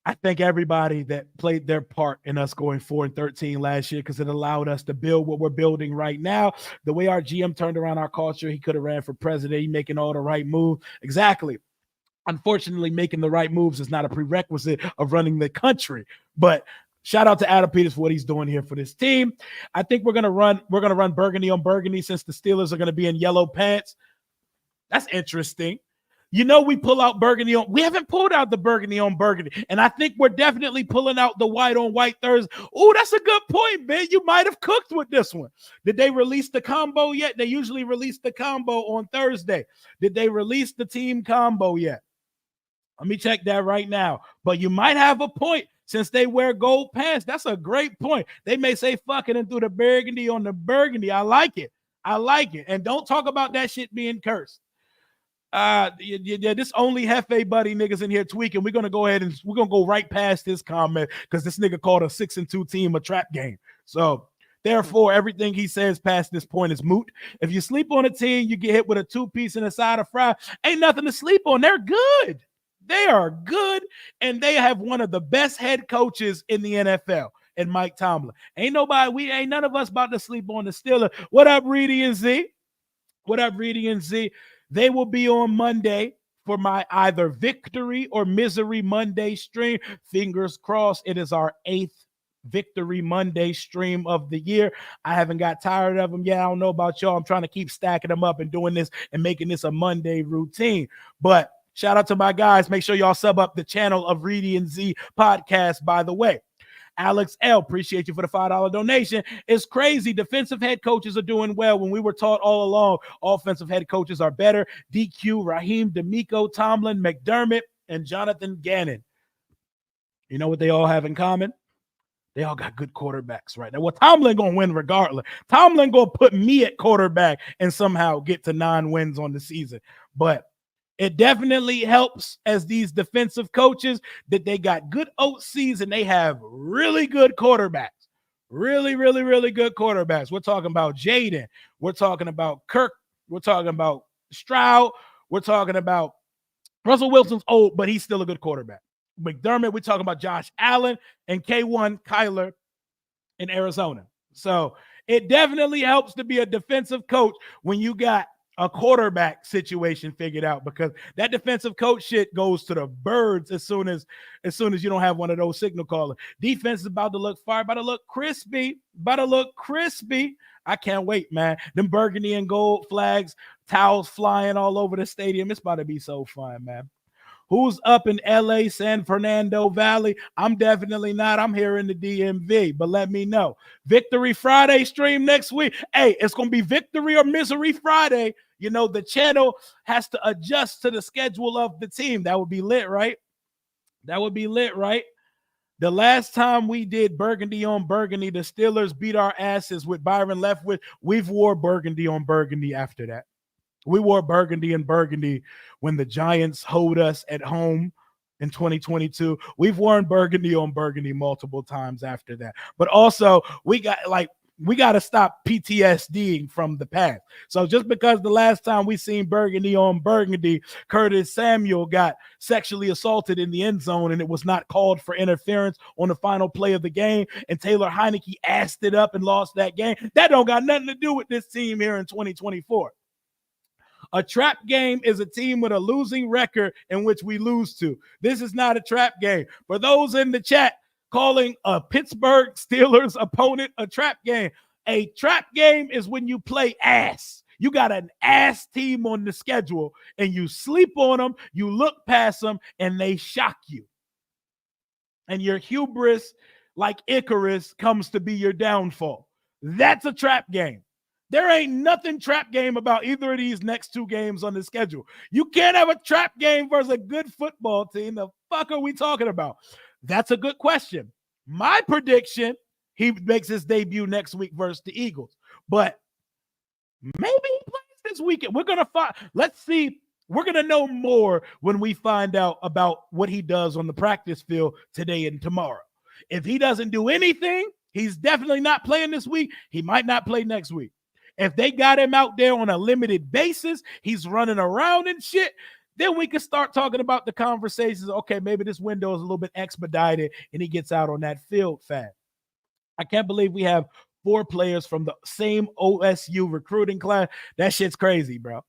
I thank everybody that played their part in us going 4-13 last year, because it allowed us to build what we're building right now. The way our GM turned around our culture, he could have ran for president. He's making all the right moves. Exactly. Unfortunately, making the right moves is not a prerequisite of running the country. But shout out to Adam Peters for what he's doing here for this team. I think we're gonna run burgundy on burgundy, since the Steelers are gonna be in yellow pants. That's interesting. You know, we pull out burgundy on. We haven't pulled out the burgundy on burgundy, and I think we're definitely pulling out the white on white Thursday. Oh, that's a good point, man. You might have cooked with this one. Did they release the combo yet? They usually release the combo on Thursday. Did they release the team combo yet? Let me check that right now. But you might have a point, since they wear gold pants. That's a great point. They may say fucking and through the burgundy on the burgundy. I like it. I like it. And don't talk about that shit being cursed. This only Hefe buddy niggas in here tweaking. We're gonna go ahead and we're gonna go right past this comment, because this nigga called a 6-2 team a trap game. So therefore, everything he says past this point is moot. If you sleep on a team, you get hit with a 2-piece and a side of fry. Ain't nothing to sleep on. They're good. They are good, and they have one of the best head coaches in the NFL, and Mike Tomlin. Ain't none of us about to sleep on the Steelers. What up, Reedy and Z? What up, Reedy and Z? They will be on Monday for my either Victory or Misery Monday stream. Fingers crossed, it is our 8th Victory Monday stream of the year. I haven't got tired of them yet. I don't know about y'all. I'm trying to keep stacking them up and doing this and making this a Monday routine. But shout out to my guys. Make sure y'all sub up the channel of Reedy and Z podcast, by the way. Alex L., appreciate you for the $5 donation. It's crazy. Defensive head coaches are doing well when we were taught all along offensive head coaches are better. DQ, Raheem, D'Amico, Tomlin, McDermott, and Jonathan Gannon. You know what they all have in common? They all got good quarterbacks right now. Well, Tomlin going to win regardless. Tomlin going to put me at quarterback and somehow get to 9 wins on the season. But it definitely helps as these defensive coaches that they got good OCs and they have really good quarterbacks. Really, really, really good quarterbacks. We're talking about Jayden. We're talking about Kirk. We're talking about Stroud. We're talking about Russell Wilson's old, but he's still a good quarterback. McDermott, we're talking about Josh Allen and K1 Kyler in Arizona. So it definitely helps to be a defensive coach when you got a quarterback situation figured out, because that defensive coach shit goes to the birds as soon as you don't have one of those signal callers. Defense is about to look fire, about to look crispy. I can't wait, man. Them burgundy and gold flags, towels flying all over the stadium. It's about to be so fun, man. Who's up in LA, San Fernando Valley? I'm definitely not. I'm here in the DMV, but let me know. Victory Friday stream next week. Hey, it's going to be Victory or Misery Friday. You know, the channel has to adjust to the schedule of the team. That would be lit, right? That would be lit, right? The last time we did burgundy on burgundy, the Steelers beat our asses with Byron Leftwich. We've wore burgundy on burgundy after that. We wore burgundy and burgundy when the Giants hoed us at home in 2022. We've worn burgundy on burgundy multiple times after that. But also, we got like we got to stop PTSDing from the past. So just because the last time we seen Burgundy on Burgundy, Curtis Samuel got sexually assaulted in the end zone and it was not called for interference on the final play of the game, and Taylor Heineke assed it up and lost that game, that don't got nothing to do with this team here in 2024. A trap game is a team with a losing record in which we lose to. This is not a trap game. For those in the chat calling a Pittsburgh Steelers opponent a trap game is when you play ass. You got an ass team on the schedule and you sleep on them, you look past them, and they shock you. And your hubris, like Icarus, comes to be your downfall. That's a trap game. There ain't nothing trap game about either of these next two games on the schedule. You can't have a trap game versus a good football team. The fuck are we talking about? That's a good question. My prediction, he makes his debut next week versus the Eagles. But maybe he plays this weekend. We're going to find. Let's see. We're going to know more when we find out about what he does on the practice field today and tomorrow. If he doesn't do anything, he's definitely not playing this week. He might not play next week. If they got him out there on a limited basis, he's running around and shit, then we can start talking about the conversations. Okay, maybe this window is a little bit expedited and he gets out on that field fast. I can't believe we have 4 players from the same OSU recruiting class. That shit's crazy, bro.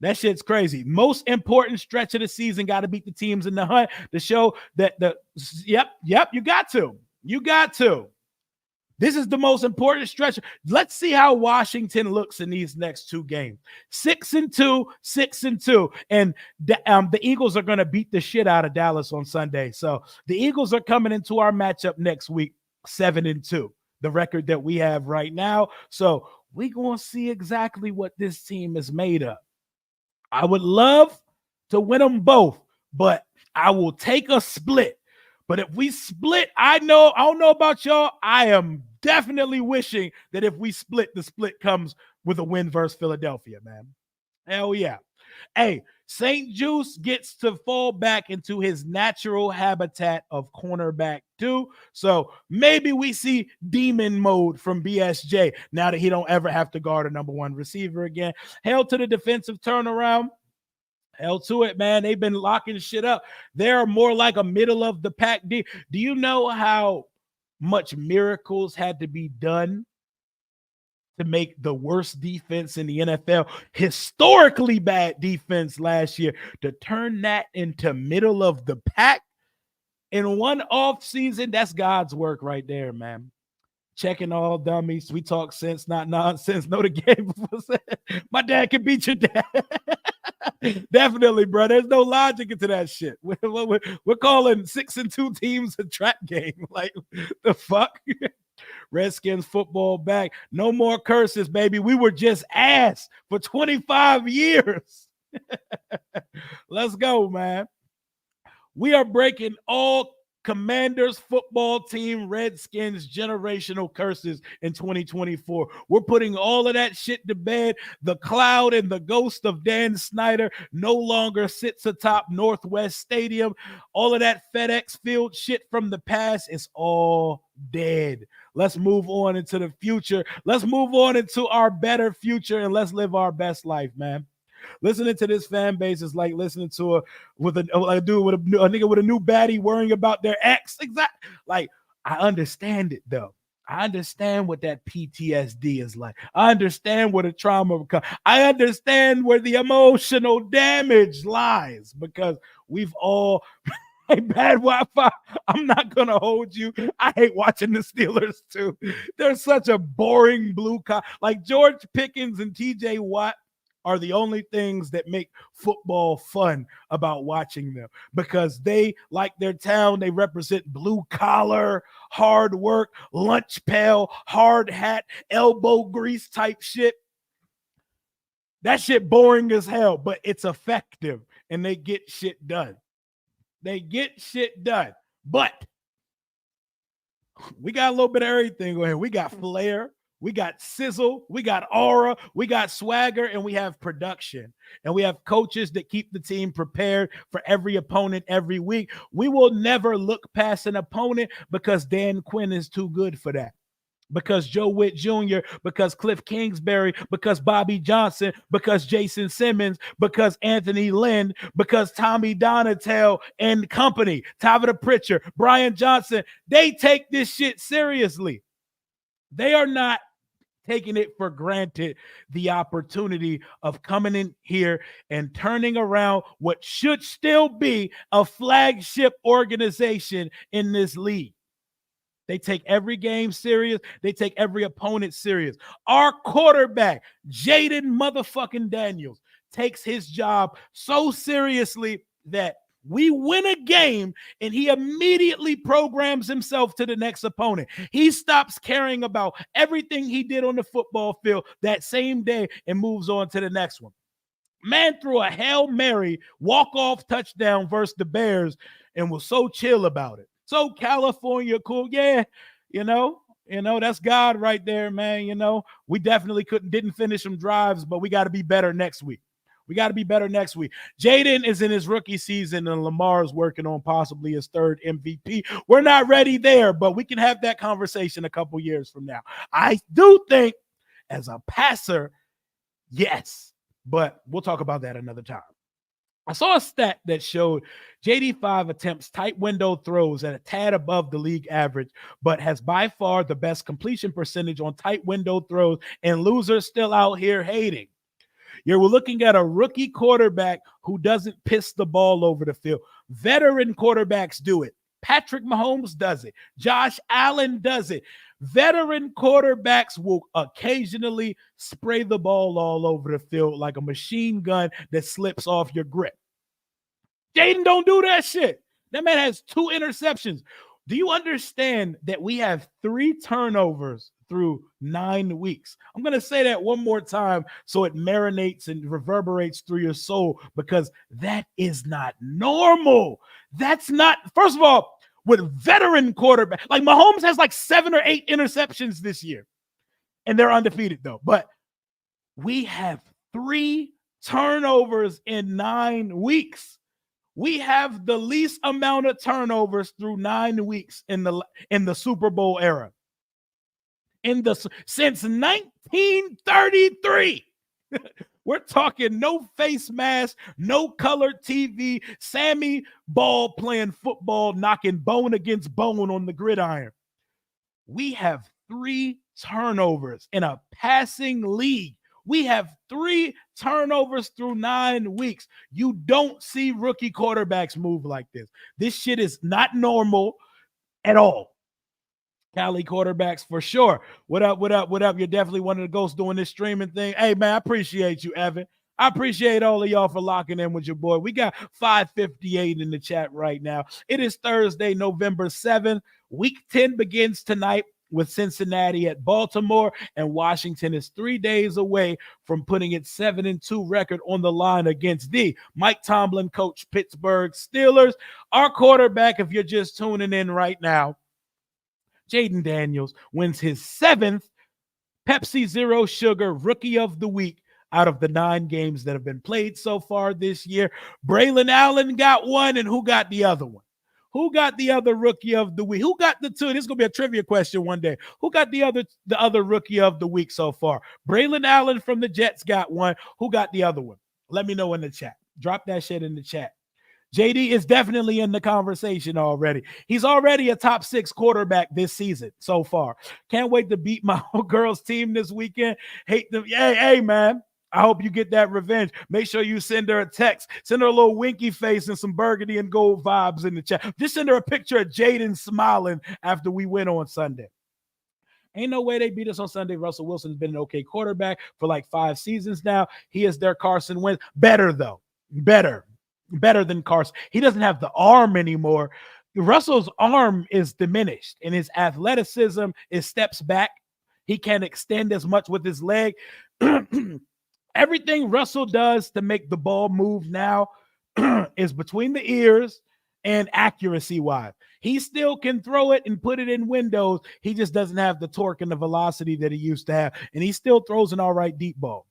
That shit's crazy. Most important stretch of the season, got to beat the teams in the hunt to show that you got to. You got to. This is the most important stretch. Let's see how Washington looks in these next 2 games. 6-2, 6-2. And the Eagles are going to beat the shit out of Dallas on Sunday. So the Eagles are coming into our matchup next week, 7-2, the record that we have right now. So we're going to see exactly what this team is made of. I would love to win them both, but I will take a split. But if we split, I don't know about y'all. I am definitely wishing that if we split, the split comes with a win versus Philadelphia, man. Hell yeah. Hey, St. Juice gets to fall back into his natural habitat of cornerback too. So maybe we see demon mode from BSJ now that he don't ever have to guard a number 1 receiver again. Hell to the defensive turnaround. Hell to it, man. They've been locking shit up. They're more like a middle of the pack. Do you know how much miracles had to be done to make the worst defense in the NFL, historically bad defense last year, to turn that into middle of the pack in one off season? That's God's work right there, man. Checking all dummies. We talk sense, not nonsense. Know the game before saying, my dad can beat your dad. Definitely, bro. There's no logic into that shit. We're calling 6-2 teams a trap game. Like, the fuck? Redskins football back. No more curses, baby. We were just ass for 25 years. Let's go, man. We are breaking all Commanders football team Redskins generational curses in 2024. We're putting all of that shit to bed. The cloud and the ghost of Dan Snyder no longer sits atop Northwest Stadium. All of that FedEx Field shit from the past is all dead. Let's move on into the future. Let's move on into our better future and let's live our best life, man. Listening to this fan base is like listening to a nigga with a new baddie worrying about their ex. Exactly. Like, I understand it though. I understand what that PTSD is like. I understand where the trauma comes. I understand where the emotional damage lies because we've all bad Wi-Fi. I'm not gonna hold you. I hate watching the Steelers too. They're such a boring blue collar. Like George Pickens and TJ Watt are the only things that make football fun about watching them because they, like their town, they represent blue collar, hard work, lunch pail, hard hat, elbow grease type shit. That shit boring as hell, but it's effective and they get shit done. They get shit done. But we got a little bit of everything going here. We got flair. We got sizzle, we got aura, we got swagger, and we have production. And we have coaches that keep the team prepared for every opponent every week. We will never look past an opponent because Dan Quinn is too good for that. because Joe Witt Jr., because Cliff Kingsbury, because Bobby Johnson, because Jason Simmons, because Anthony Lynn, because Tommy Donatello and company, Tabitha Pritchard, Brian Johnson, they take this shit seriously. They are not taking it for granted, the opportunity of coming in here and turning around what should still be a flagship organization in this league. They take every game serious. They take every opponent serious. Our quarterback, Jayden motherfucking Daniels, takes his job so seriously that we win a game and he immediately programs himself to the next opponent. He stops caring about everything he did on the football field that same day and moves on to the next one. Man threw a Hail Mary walk-off touchdown versus the Bears and was so chill about it. So California cool. Yeah, that's God right there, man. We definitely didn't finish some drives, but we got to be better next week. Jayden is in his rookie season, and Lamar's working on possibly his third MVP. We're not ready there, but we can have that conversation a couple years from now. I do think as a passer, yes, but we'll talk about that another time. I saw a stat that showed JD5 attempts tight window throws at a tad above the league average, but has by far the best completion percentage on tight window throws, and losers still out here hating. We're looking at a rookie quarterback who doesn't piss the ball over the field. Veteran quarterbacks do it. Patrick Mahomes does it. Josh Allen does it. Veteran quarterbacks will occasionally spray the ball all over the field like a machine gun that slips off your grip. Jayden don't do that shit. That man has 2 interceptions. Do you understand that we have 3 turnovers through 9 weeks? I'm going to say that one more time so it marinates and reverberates through your soul, because that is not normal. That's not, first of all, with veteran quarterback, like Mahomes has like 7 or 8 interceptions this year, and they're undefeated though. But we have 3 turnovers in 9 weeks. We have the least amount of turnovers through 9 weeks in the Super Bowl era. Since 1933. We're talking no face mask, no colored TV, Sammy Ball playing football, knocking bone against bone on the gridiron. We have 3 turnovers in a passing league. We have 3 turnovers through 9 weeks. You don't see rookie quarterbacks move like this. This shit is not normal at all. Cali quarterbacks for sure. What up? You're definitely one of the ghosts doing this streaming thing. Hey, man, I appreciate you, Evan. I appreciate all of y'all for locking in with your boy. We got 558 in the chat right now. It is Thursday, November 7th. Week 10 begins tonight with Cincinnati at Baltimore, and Washington is 3 days away from putting its 7-2 record on the line against the Mike Tomlin coach Pittsburgh Steelers. Our quarterback, if you're just tuning in right now, Jayden Daniels, wins his 7th Pepsi Zero Sugar Rookie of the Week out of the 9 games that have been played so far this year. Braylon Allen got one, and who got the other one? Who got the other Rookie of the Week? Who got the 2? This is going to be a trivia question one day. Who got the other Rookie of the Week so far? Braylon Allen from the Jets got one. Who got the other one? Let me know in the chat. Drop that shit in the chat. JD is definitely in the conversation already. He's already a top 6 quarterback this season so far. Can't wait to beat my girls team this weekend. Hate them. Hey, man. I hope you get that revenge. Make sure you send her a text. Send her a little winky face and some burgundy and gold vibes in the chat. Just send her a picture of Jayden smiling after we win on Sunday. Ain't no way they beat us on Sunday. Russell Wilson's been an okay quarterback for like 5 seasons now. He is their Carson Wentz. Better, though. Better than Carson. He doesn't have the arm anymore. Russell's arm is diminished, and his athleticism is steps back. He can't extend as much with his leg. Everything Russell does to make the ball move now is between the ears and accuracy-wise. He still can throw it and put it in windows. He just doesn't have the torque and the velocity that he used to have, and he still throws an all right deep ball.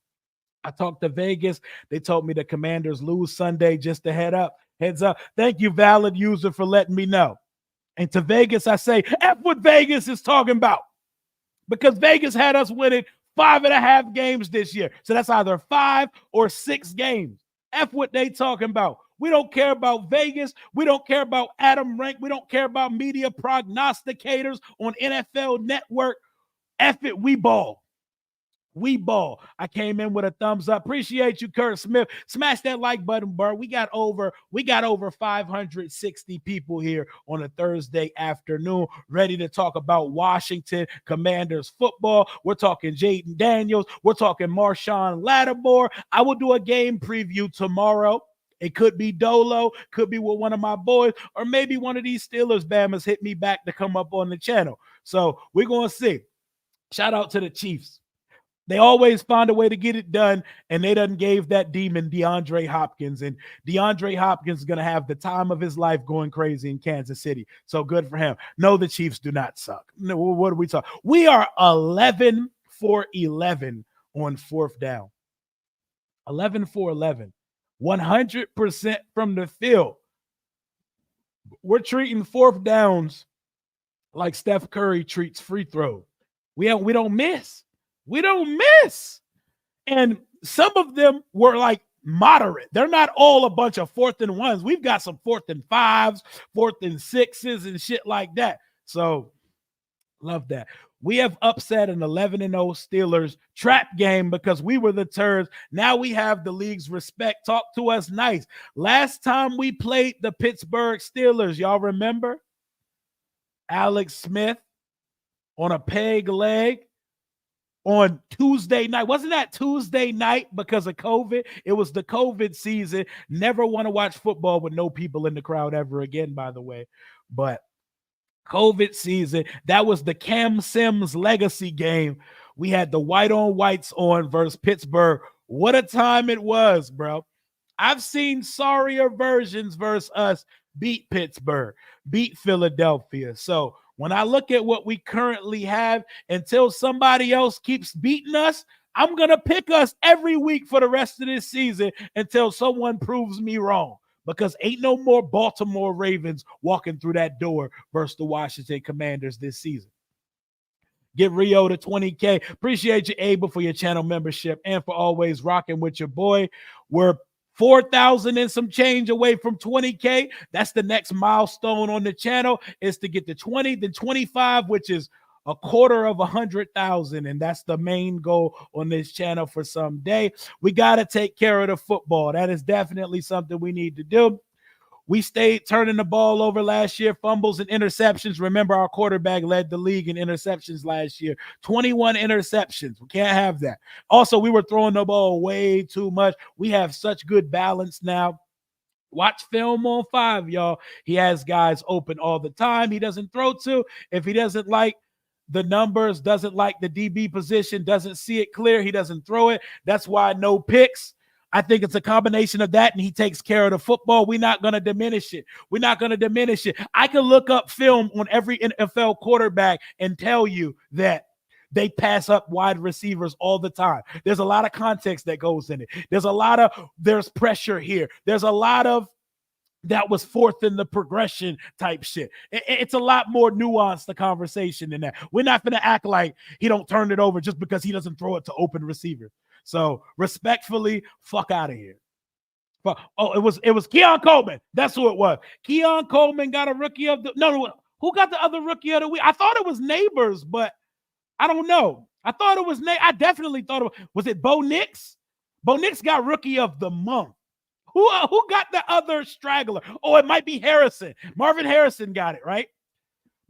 I talked to Vegas. They told me the Commanders lose Sunday. Just to heads up. Thank you, valid user, for letting me know. And to Vegas, I say, F what Vegas is talking about. because Vegas had us winning 5.5 games this year. So that's either 5 or 6 games. F what they talking about. We don't care about Vegas. We don't care about Adam Rank. We don't care about media prognosticators on NFL Network. F it, we ball. We ball. I came in with a thumbs up. Appreciate you, Kurt Smith. Smash that like button, bro. We got over 560 people here on a Thursday afternoon, ready to talk about Washington Commanders football. We're talking Jayden Daniels. We're talking Marshawn Lattimore. I will do a game preview tomorrow. It could be Dolo, could be with one of my boys, or maybe one of these Steelers Bammers hit me back to come up on the channel. So we're going to see. Shout out to the Chiefs. They always find a way to get it done, and they done gave that demon DeAndre Hopkins, and DeAndre Hopkins is going to have the time of his life going crazy in Kansas City. So good for him. No, the Chiefs do not suck. No, what are we talking? We are 11 for 11 on fourth down. 11 for 11. 100% from the field. We're treating fourth downs like Steph Curry treats free throws. We don't miss. We don't miss. And some of them were like moderate. They're not all a bunch of 4th and 1s. We've got some 4th and 5s, 4th and 6s, and shit like that. So love that. We have upset an 11-0 Steelers trap game because we were the turds. Now we have the league's respect. Talk to us nice. Last time we played the Pittsburgh Steelers, y'all remember? Alex Smith on a peg leg on Tuesday night. Wasn't that Tuesday night because of COVID? It was the COVID season. Never want to watch football with no people in the crowd ever again, by the way. But COVID season, that was the Cam Sims legacy game. We had the white on whites on versus Pittsburgh. What a time it was, bro. I've seen sorrier versions versus us beat Pittsburgh, beat Philadelphia. So when I look at what we currently have, until somebody else keeps beating us, I'm going to pick us every week for the rest of this season until someone proves me wrong, because ain't no more Baltimore Ravens walking through that door versus the Washington Commanders this season. Get Rio to 20K. Appreciate you, Abel, for your channel membership and for always rocking with your boy. We're 4,000 and some change away from 20K. That's the next milestone on the channel, is to get to 20, then 25, which is a quarter of 100,000. And that's the main goal on this channel for some day. We got to take care of the football. That is definitely something we need to do. We stayed turning the ball over last year, fumbles and interceptions. Remember, our quarterback led the league in interceptions last year. 21 interceptions. We can't have that. Also, we were throwing the ball way too much. We have such good balance now. Watch film on 5, y'all. He has guys open all the time. He doesn't throw to. If he doesn't like the numbers, doesn't like the DB position, doesn't see it clear, he doesn't throw it. That's why no picks. I think it's a combination of that, and he takes care of the football. We're not going to diminish it. We're not going to diminish it. I can look up film on every NFL quarterback and tell you that they pass up wide receivers all the time. There's a lot of context that goes in it. There's pressure here. There's a lot of that was fourth in the progression type shit. It's a lot more nuanced, the conversation than that. We're not going to act like he don't turn it over just because he doesn't throw it to open receiver. So respectfully, fuck out of here. Oh, it was Keon Coleman. That's who it was. Keon Coleman got a rookie of the who got the other rookie of the week? I thought it was Neighbors, but I don't know. I thought it was I definitely thought was it Bo Nix? Bo Nix got rookie of the month. Who got the other straggler? Oh, it might be Harrison. Marvin Harrison got it, right?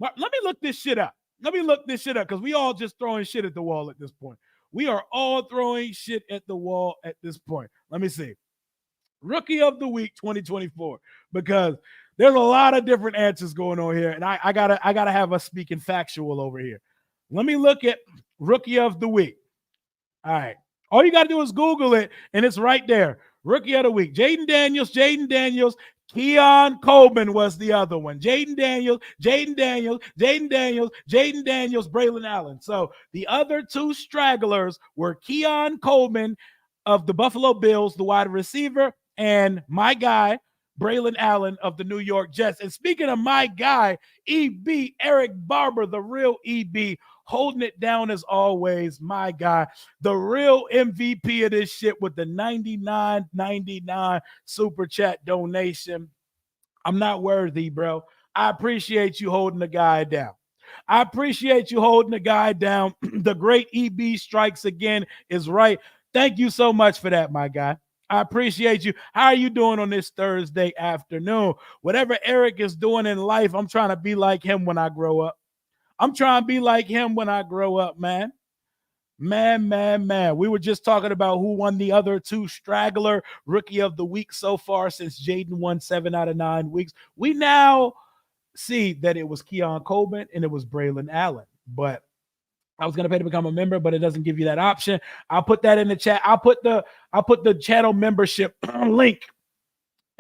Let me look this shit up. Because we all just throwing shit at the wall at this point. We are all throwing shit at the wall at this point. Let me see. Rookie of the week 2024, because there's a lot of different answers going on here, and I gotta have us speaking factual over here. Let me look at rookie of the week. All right. All you gotta do is Google it, and it's right there. Rookie of the week. Jayden Daniels. Keon Coleman was the other one. Jayden Daniels, Braylon Allen. So the other two stragglers were Keon Coleman of the Buffalo Bills, the wide receiver, and my guy, Braylon Allen of the New York Jets. And speaking of my guy, EB, Eric Barber, the real EB, holding it down as always, my guy, the real MVP of this shit with the 99.99 super chat donation. I'm not worthy, bro. I appreciate you holding the guy down. I appreciate you holding the guy down. The great EB strikes again is right. Thank you so much for that, my guy. I appreciate you. How are you doing on this Thursday afternoon? Whatever Eric is doing in life, I'm trying to be like him when I grow up. I'm trying to be like him when I grow up, man. Man. We were just talking about who won the other two straggler rookie of the week so far since Jayden won 7 out of 9 weeks. We now see that it was Keon Coleman and it was Braylon Allen. But I was gonna pay to become a member, but it doesn't give you that option. I'll put that in the chat. I'll put the channel membership link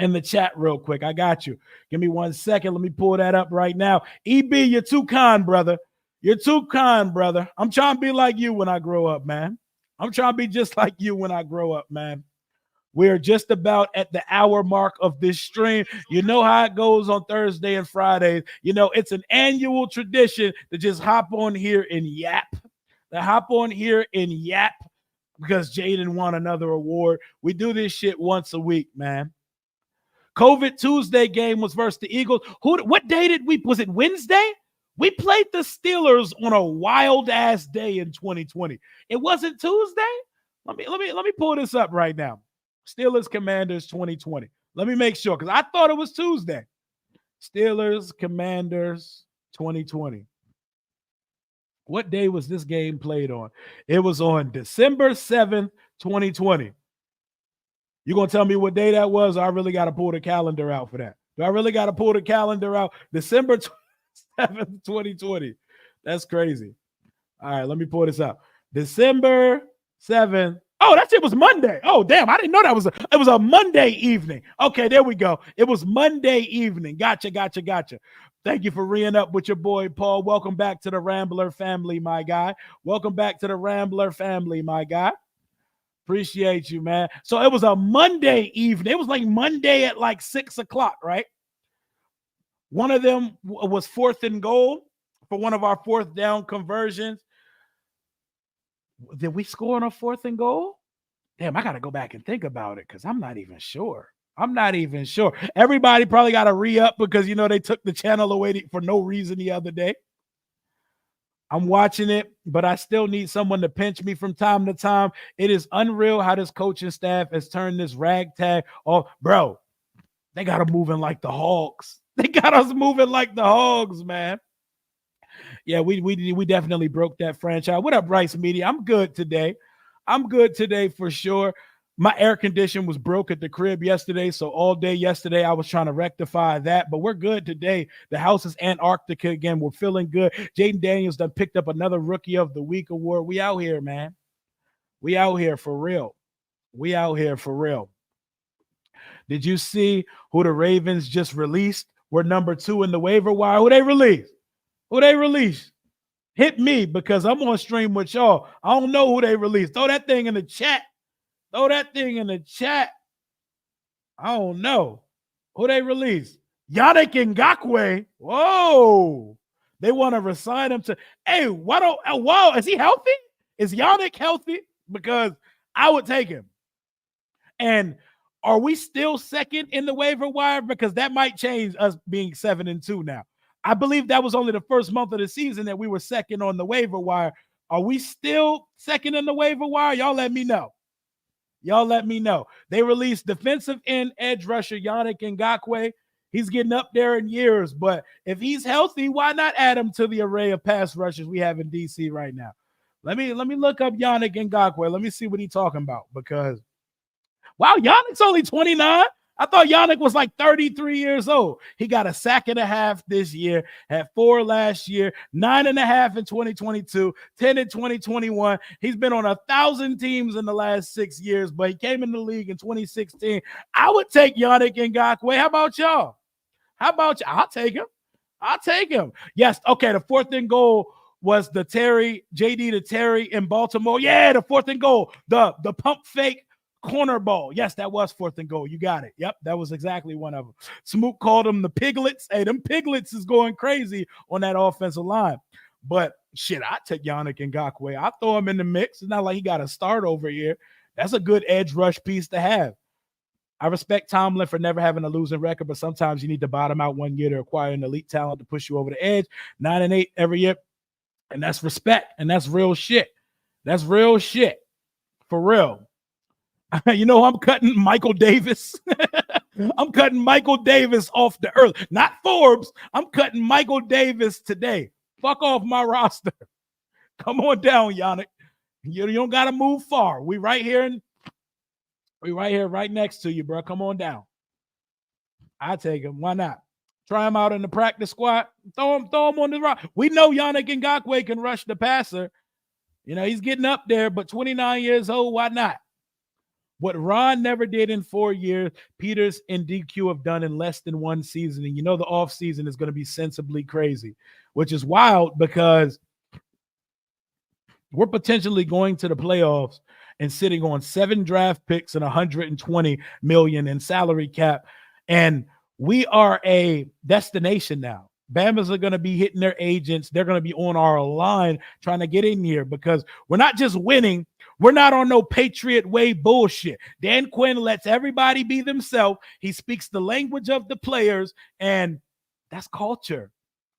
in the chat real quick. I got you. Give me 1 second. Let me pull that up right now. EB, you're too kind, brother. You're too kind, brother. I'm trying to be like you when I grow up, man. I'm trying to be just like you when I grow up, man. We're just about at the hour mark of this stream. You know how it goes on Thursday and Fridays. You know, it's an annual tradition to just hop on here and yap. Because Jayden won another award. We do this shit once a week, man. COVID Tuesday game was versus the Eagles. What day was it Wednesday? We played the Steelers on a wild ass day in 2020. It wasn't Tuesday? Let me pull this up right now. Steelers Commanders 2020. Let me make sure because I thought it was Tuesday. Steelers Commanders 2020. What day was this game played on? It was on December 7th, 2020. You gonna tell me what day that was? I really got to pull the calendar out for that. Do I really got to pull the calendar out? December 7th, 2020. That's crazy. All right, let me pull this up. December 7th. Oh, that shit was Monday. Oh, damn. I didn't know it was a Monday evening. Okay, there we go. It was Monday evening. Gotcha. Thank you for reing up with your boy, Paul. Welcome back to the Rambler family, my guy. Appreciate you, man. So it was a Monday evening. It was like Monday at like 6 o'clock, right? One of them was 4th and goal for one of our 4th down conversions. Did we score on a 4th and goal? Damn, I got to go back and think about it because I'm not even sure. Everybody probably got to re-up because, you know, they took the channel away for no reason the other day. I'm watching it, but I still need someone to pinch me from time to time. It is unreal how this coaching staff has turned this ragtag. Oh, bro, they got us moving like the Hogs. Man. Yeah, we definitely broke that franchise. What up, Bryce Media? I'm good today for sure. My air condition was broke at the crib yesterday, so all day yesterday I was trying to rectify that, but we're good today. The house is Antarctica again. We're feeling good. Jayden Daniels done picked up another Rookie of the Week award. We out here, man. We out here for real. Did you see who the Ravens just released? We're number 2 in the waiver wire. Who they released? Hit me because I'm on stream with y'all. I don't know who they released. Throw that thing in the chat. I don't know who they released. Yannick Ngakoue. Whoa. They want to resign him to. Hey, wow. Is he healthy? Is Yannick healthy? Because I would take him. And are we still 2nd in the waiver wire? Because that might change us being 7-2 now. I believe that was only the first month of the season that we were 2nd on the waiver wire. Are we still 2nd in the waiver wire? Y'all let me know. They released defensive end edge rusher Yannick Ngakoue. He's getting up there in years, but if he's healthy, why not add him to the array of pass rushers we have in DC right now? Let me look up Yannick Ngakoue. Let me see what he's talking about because, wow, Yannick's only 29. I thought Yannick was like 33 years old. He got a 1.5 sacks this year, had 4 last year, 9.5 in 2022, 10 in 2021. He's been on 1,000 teams in the last 6 years, but he came in the league in 2016. I would take Yannick Ngakoue. How about y'all? I'll take him. Yes. Okay. The 4th and goal was the JD to Terry in Baltimore. Yeah. The 4th and goal, the pump fake corner ball. Yes, that was 4th and goal. You got it. Yep, that was exactly one of them. Smoot called them the piglets. Hey, them piglets is going crazy on that offensive line. But shit, I take Yannick Ngakoue. I throw him in the mix. It's not like he got to start over here. That's a good edge rush piece to have. I respect Tomlin for never having a losing record, but sometimes you need to bottom out one year to acquire an elite talent to push you over the edge. 9-8 every year. And that's respect. And that's real shit. That's real shit. For real. You know, I'm cutting Michael Davis. I'm cutting Michael Davis off the earth. Not Forbes. I'm cutting Michael Davis today. Fuck off my roster. Come on down, Yannick. You don't got to move far. We right here, right next to you, bro. Come on down. I take him. Why not? Try him out in the practice squad. Throw him on the rock. We know Yannick Ngakoue can rush the passer. You know, he's getting up there, but 29 years old, why not? What Ron never did in 4 years, Peters and DQ have done in less than one season. And you know the offseason is going to be sensibly crazy, which is wild because we're potentially going to the playoffs and sitting on 7 draft picks and 120 million in salary cap. And we are a destination now. Bamas are going to be hitting their agents. They're going to be on our line trying to get in here because we're not just winning. We're not on no Patriot way bullshit. Dan Quinn lets everybody be themselves. He speaks the language of the players, and that's culture.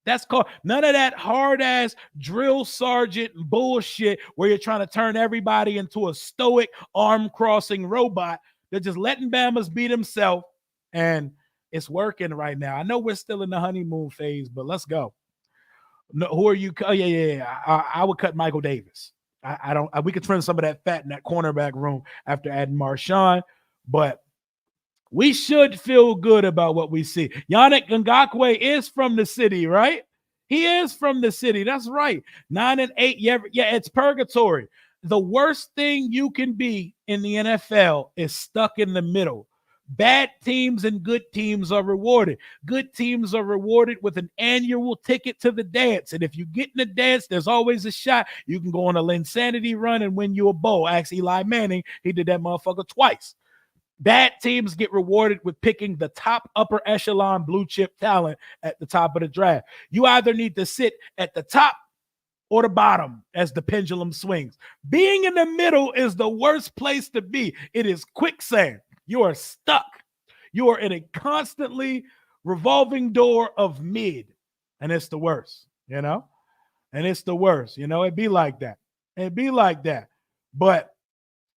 That's called none of that hard-ass drill sergeant bullshit where you're trying to turn everybody into a stoic arm-crossing robot. They're just letting Bamas be themselves, and it's working right now. I know we're still in the honeymoon phase, but let's go. No, who are you? Oh, yeah. I would cut Michael Davis. We could trim some of that fat in that cornerback room after adding Marshawn, but we should feel good about what we see. Yannick Ngakoue is from the city, right? He is from the city. That's right. 9-8. Yeah, it's purgatory. The worst thing you can be in the NFL is stuck in the middle. Bad teams and good teams are rewarded. Good teams are rewarded with an annual ticket to the dance. And if you get in the dance, there's always a shot. You can go on a Linsanity run and win you a bowl. Ask Eli Manning. He did that motherfucker twice. Bad teams get rewarded with picking the top upper echelon blue chip talent at the top of the draft. You either need to sit at the top or the bottom as the pendulum swings. Being in the middle is the worst place to be. It is quicksand. You are stuck. You are in a constantly revolving door of mid. And it's the worst, you know? And it's the worst, you know? It'd be like that. It'd be like that. But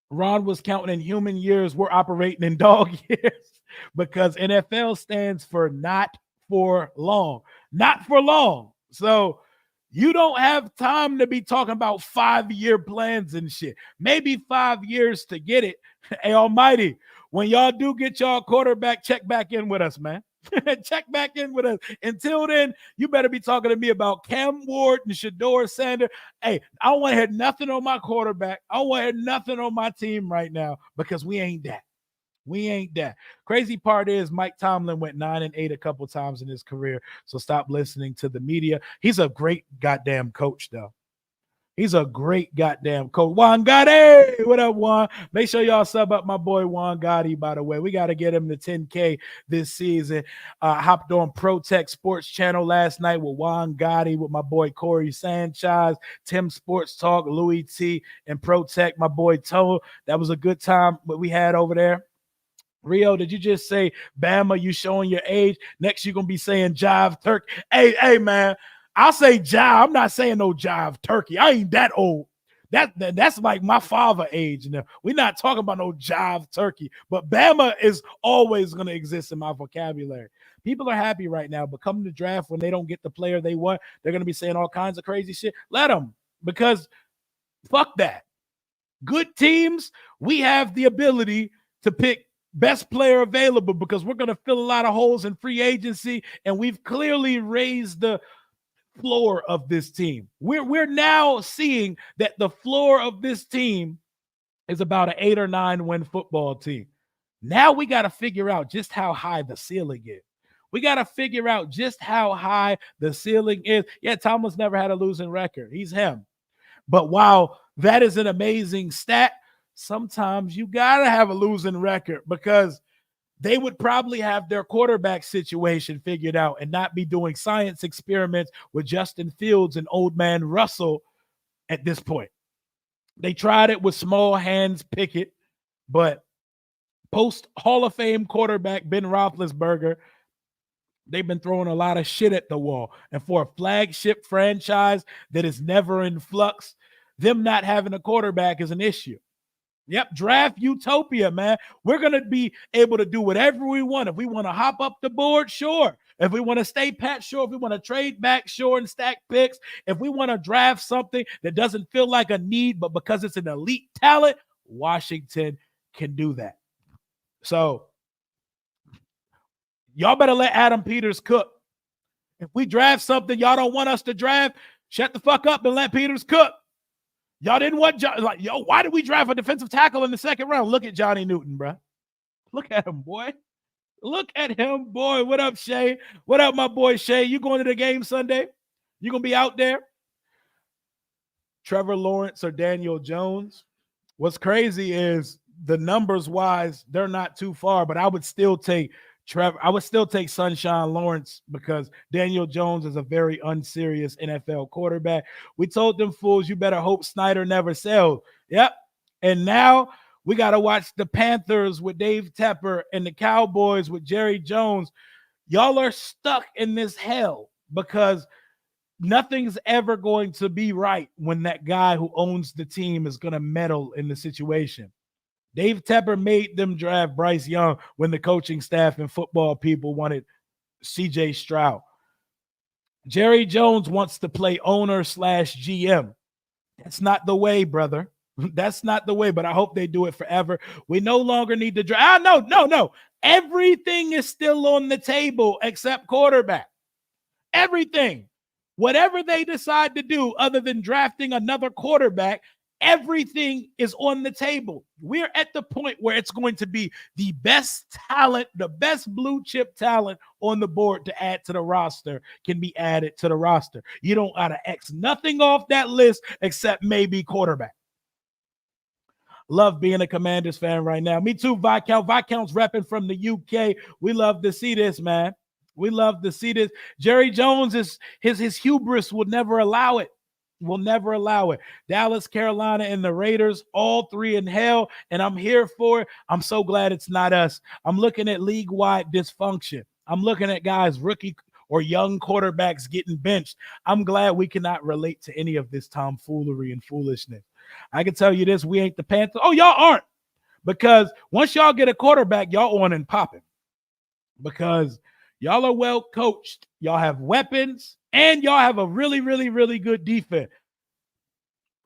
Ron was counting in human years. We're operating in dog years because NFL stands for not for long. Not for long. So you don't have time to be talking about 5-year plans and shit. Maybe 5 years to get it. Hey, almighty. When y'all do get y'all quarterback, check back in with us, man. Check back in with us. Until then, you better be talking to me about Cam Ward and Shedeur Sanders. Hey, I don't want to hear nothing on my quarterback. I don't want to hear nothing on my team right now because we ain't that. We ain't that. Crazy part is Mike Tomlin went 9-8 a couple times in his career, so stop listening to the media. He's a great goddamn coach, though. He's a great goddamn coach. Juan Gotti. What up, Juan? Make sure y'all sub up my boy Juan Gotti, by the way. We got to get him to 10K this season. Hopped on ProTech Sports Channel last night with Juan Gotti, with my boy Corey Sanchez, Tim Sports Talk, Louis T, and ProTech, my boy Toe. That was a good time what we had over there. Rio, did you just say, Bama, you showing your age? Next, you're going to be saying Jive Turkey. Hey, man. I'll say jive. I'm not saying no jive turkey. I ain't that old. That's like my father age. Now we're not talking about no jive turkey, but Bama is always going to exist in my vocabulary. People are happy right now, but come to the draft when they don't get the player they want, they're going to be saying all kinds of crazy shit. Let them, because fuck that. Good teams, we have the ability to pick best player available because we're going to fill a lot of holes in free agency, and we've clearly raised the floor of this team. We're now seeing that the floor of this team is about an 8 or 9 win football team. Now we got to figure out just how high the ceiling is. We got to figure out just how high the ceiling is. Yeah, Thomas never had a losing record. He's him. But while that is an amazing stat, sometimes you got to have a losing record because they would probably have their quarterback situation figured out and not be doing science experiments with Justin Fields and old man Russell at this point. They tried it with small hands Pickett, but post Hall of Fame quarterback Ben Roethlisberger, they've been throwing a lot of shit at the wall. And for a flagship franchise that is never in flux, them not having a quarterback is an issue. Yep, draft utopia, man. We're going to be able to do whatever we want. If we want to hop up the board, sure. If we want to stay pat, sure. If we want to trade back, sure, and stack picks. If we want to draft something that doesn't feel like a need, but because it's an elite talent, Washington can do that. So y'all better let Adam Peters cook. If we draft something y'all don't want us to draft, shut the fuck up and let Peters cook. Y'all didn't want why did we draft a defensive tackle in the second round? Look at Johnny Newton, bro. Look at him, boy. Look at him, boy. What up, Shay? What up, my boy Shay? You going to the game Sunday? You gonna be out there? Trevor Lawrence or Daniel Jones? What's crazy is the numbers wise, they're not too far, but I would still take Trevor. I would still take Sunshine Lawrence because Daniel Jones is a very unserious NFL quarterback. We told them fools, you better hope Snyder never sells. Yep. And now we got to watch the Panthers with Dave Tepper and the Cowboys with Jerry Jones. Y'all are stuck in this hell because nothing's ever going to be right when that guy who owns the team is going to meddle in the situation. Dave Tepper made them draft Bryce Young when the coaching staff and football people wanted C.J. Stroud. Jerry Jones wants to play owner/GM. That's not the way, brother. That's not the way, but I hope they do it forever. We no longer need to draft. No. Everything is still on the table except quarterback. Everything. Whatever they decide to do other than drafting another quarterback, everything is on the table. We're at the point where it's going to be the best talent, the best blue chip talent on the board to add to the roster can be added to the roster. You don't got to X nothing off that list except maybe quarterback. Love being a Commanders fan right now. Me too, Viscount. Viscount's repping from the UK. We love to see this, man. We love to see this. Jerry Jones, his hubris will never allow it. Will never allow it. Dallas, Carolina, and the Raiders, all three in hell, and I'm here for it. I'm so glad it's not us. I'm looking at league-wide dysfunction. I'm looking at guys, rookie or young quarterbacks getting benched. I'm glad we cannot relate to any of this tomfoolery and foolishness. I can tell you this, we ain't the Panthers. Oh, y'all aren't. Because once y'all get a quarterback, y'all on and popping. Because y'all are well coached. Y'all have weapons. And y'all have a really, really, really good defense.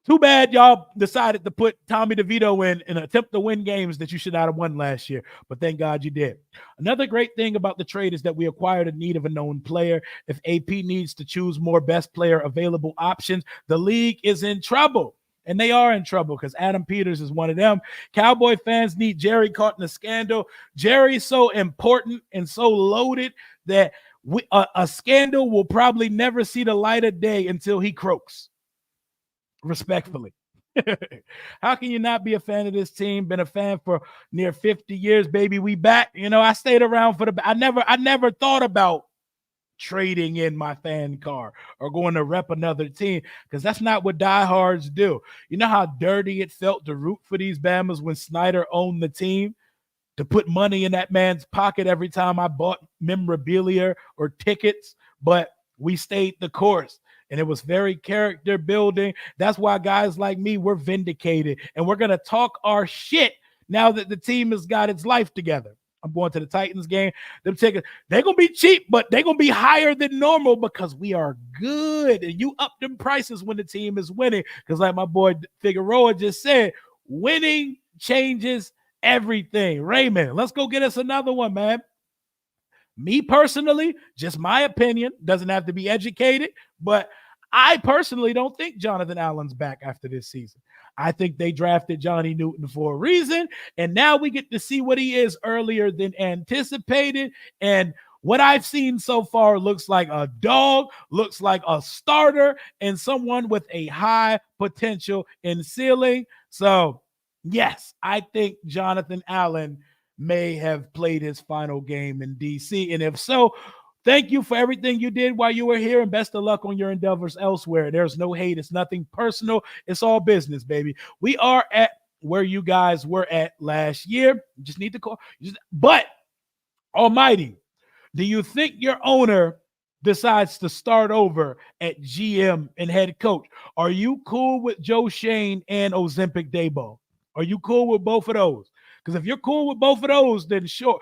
Too bad y'all decided to put Tommy DeVito in and attempt to win games that you should not have won last year. But thank God you did. Another great thing about the trade is that we acquired a need of a known player. If AP needs to choose more best player available options, the league is in trouble. And they are in trouble because Adam Peters is one of them. Cowboy fans need Jerry caught in a scandal. Jerry's so important and so loaded that a scandal will probably never see the light of day until he croaks. Respectfully. How can you not be a fan of this team? Been a fan for near 50 years, baby. We back. You know, I stayed around for I never thought about trading in my fan car or going to rep another team because that's not what diehards do. You know how dirty it felt to root for these Bamas when Snyder owned the team? To put money in that man's pocket every time I bought memorabilia or tickets, but we stayed the course. And it was very character building. That's why guys like me, we're vindicated. And we're going to talk our shit now that the team has got its life together. I'm going to the Titans game. Them tickets, they're going to be cheap, but they're going to be higher than normal because we are good. And you up them prices when the team is winning. Because like my boy Figueroa just said, winning changes everything. Raymond, let's go get us another one, man. Me personally, just my opinion, doesn't have to be educated, but I personally don't think Jonathan Allen's back after this season. I think they drafted Johnny Newton for a reason, and now we get to see what he is earlier than anticipated. And what I've seen so far looks like a dog, looks like a starter, and someone with a high potential in ceiling. So, yes, I think Jonathan Allen may have played his final game in DC. And if so, thank you for everything you did while you were here, and best of luck on your endeavors elsewhere. There's no hate. It's nothing personal. It's all business, baby. We are at where you guys were at last year. You just need to call. But, Almighty, do you think your owner decides to start over at GM and head coach? Are you cool with Joe Shane and Ozempic Dabo? Are you cool with both of those? Because if you're cool with both of those, then sure.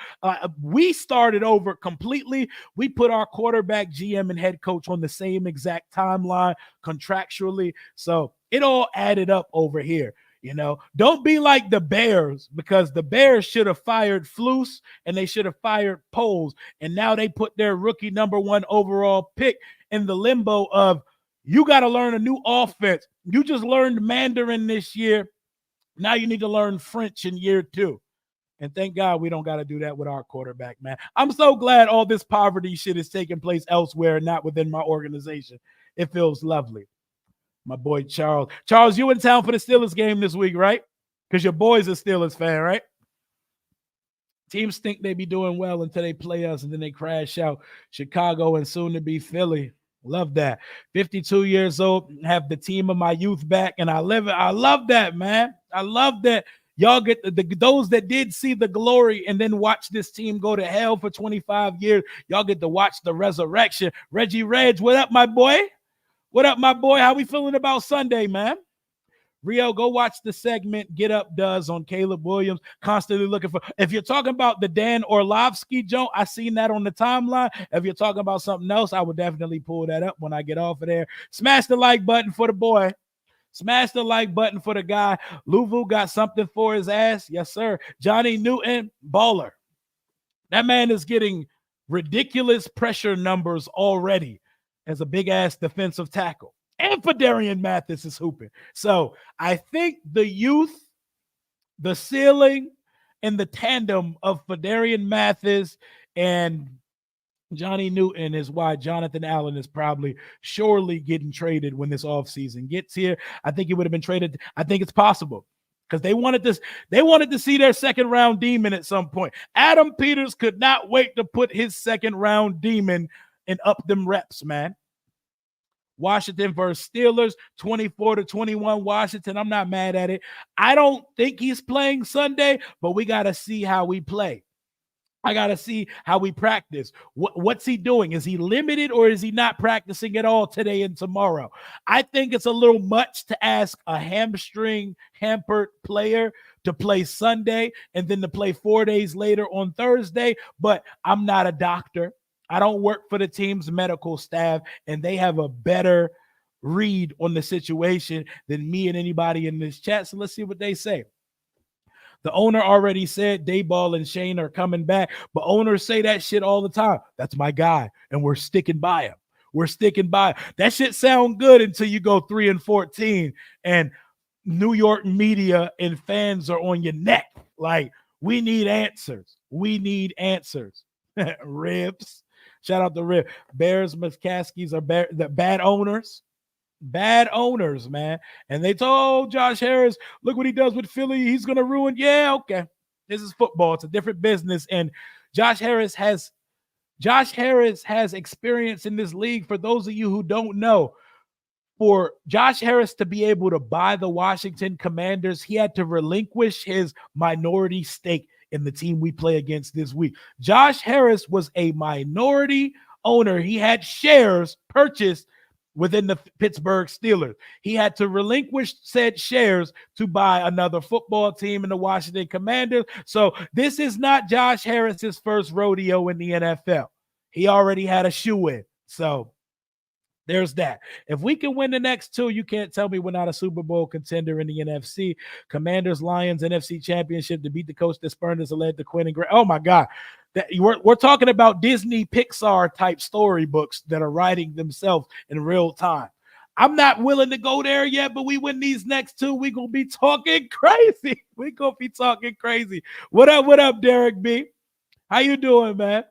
We started over completely. We put our quarterback, GM, and head coach on the same exact timeline contractually. So it all added up over here. Don't be like the Bears, because the Bears should have fired Flus and they should have fired Poles. And now they put their rookie number 1 overall pick in the limbo of, you got to learn a new offense. You just learned Mandarin this year. Now you need to learn French in year 2. And thank God we don't got to do that with our quarterback, man. I'm so glad all this poverty shit is taking place elsewhere, not within my organization. It feels lovely. My boy Charles. Charles, you in town for the Steelers game this week, right? Because your boy's a Steelers fan, right? Teams think they be doing well until they play us, and then they crash out. Chicago and soon to be Philly. Love that. 52 years old, have the team of my youth back, and I live it. I love that, man. I love that. Y'all get those that did see the glory and then watch this team go to hell for 25 years. Y'all get to watch the resurrection. Reggie Reg, what up, my boy? What up, my boy? How we feeling about Sunday, man? Rio, go watch the segment Get Up Does on Caleb Williams. Constantly looking for. If you're talking about the Dan Orlovsky joint, I seen that on the timeline. If you're talking about something else, I would definitely pull that up when I get off of there. Smash the like button for the boy. Smash the like button for the guy. Louvu got something for his ass. Yes, sir. Johnny Newton, baller. That man is getting ridiculous pressure numbers already as a big-ass defensive tackle. And Fedarian Mathis is hooping. So I think the youth, the ceiling, and the tandem of Fedarian Mathis and Johnny Newton is why Jonathan Allen is probably surely getting traded when this offseason gets here. I think he would have been traded. I think it's possible because they wanted this. They wanted to see their second-round demon at some point. Adam Peters could not wait to put his second-round demon and up them reps, man. Washington versus Steelers, 24-21 Washington. I'm not mad at it. I don't think he's playing Sunday, but we got to see how we play. I got to see how we practice. What's he doing? Is he limited or is he not practicing at all today and tomorrow? I think it's a little much to ask a hamstring hampered player to play Sunday and then to play 4 days later on Thursday, but I'm not a doctor. I don't work for the team's medical staff, and they have a better read on the situation than me and anybody in this chat. So let's see what they say. The owner already said Dayball and Shane are coming back, but owners say that shit all the time. That's my guy, and we're sticking by him. We're sticking by him. That shit sound good until you go 3-14, and New York media and fans are on your neck. Like, we need answers. We need answers. Ribs. Shout out to Rib. Bears, McCaskies are the bad owners. Bad owners, man. And they told Josh Harris, look what he does with Philly. He's going to ruin. Yeah, okay. This is football. It's a different business. And Josh Harris has experience in this league. For those of you who don't know, for Josh Harris to be able to buy the Washington Commanders, he had to relinquish his minority stake in the team we play against this week. Josh Harris was a minority owner. He had shares purchased within the Pittsburgh Steelers. He had to relinquish said shares to buy another football team in the Washington Commanders. So this is not Josh Harris's first rodeo in the NFL. He already had a shoe in. So there's that. If we can win the next two, you can't tell me we're not a Super Bowl contender in the NFC. Commanders, Lions, NFC Championship to beat the coach that spurned us and led to Quinn and Gray. Oh, my God. We're talking about Disney Pixar type storybooks that are writing themselves in real time. I'm not willing to go there yet, but we win these next two, we're going to be talking crazy. We're going to be talking crazy. What up, Derek B? How you doing, man?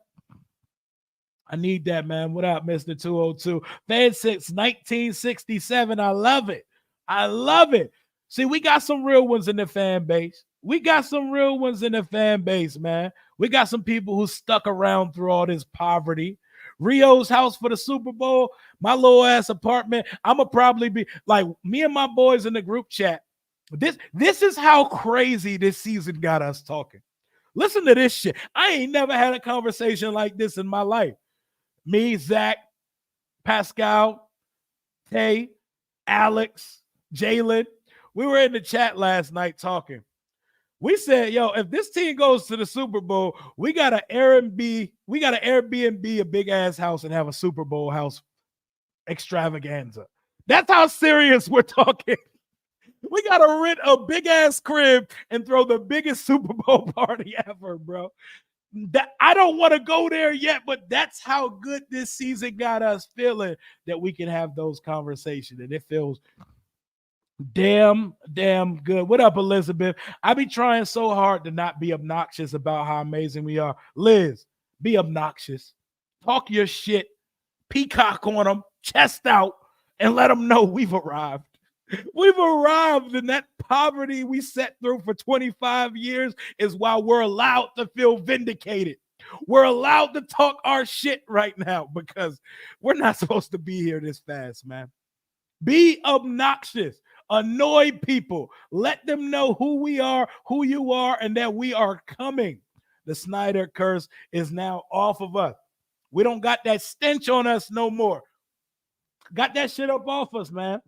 I need that, man. What up, Mr. 202? Fan since 1967. I love it. I love it. See, we got some real ones in the fan base. We got some real ones in the fan base, man. We got some people who stuck around through all this poverty. Rio's house for the Super Bowl, my little ass apartment. I'ma probably be like me and my boys in the group chat. This is how crazy this season got us talking. Listen to this shit. I ain't never had a conversation like this in my life. Me, Zach, Pascal, Tay, Alex, Jaylen. We were in the chat last night talking. We said, yo, if this team goes to the Super Bowl, we got an Airbnb a big ass house and have a Super Bowl house extravaganza. That's how serious we're talking. We gotta rent a big ass crib and throw the biggest Super Bowl party ever, bro. That I don't want to go there yet, but that's how good this season got us feeling that we can have those conversations, and it feels damn good. What up, Elizabeth? I be trying so hard to not be obnoxious about how amazing we are. Liz, be obnoxious. Talk your shit. Peacock on them, chest out, and let them know we've arrived. We've arrived, and that poverty we sat through for 25 years is why we're allowed to feel vindicated. We're allowed to talk our shit right now because we're not supposed to be here this fast, man. Be obnoxious. Annoy people. Let them know who we are, who you are, and that we are coming. The Snyder curse is now off of us. We don't got that stench on us no more. Got that shit up off us, man.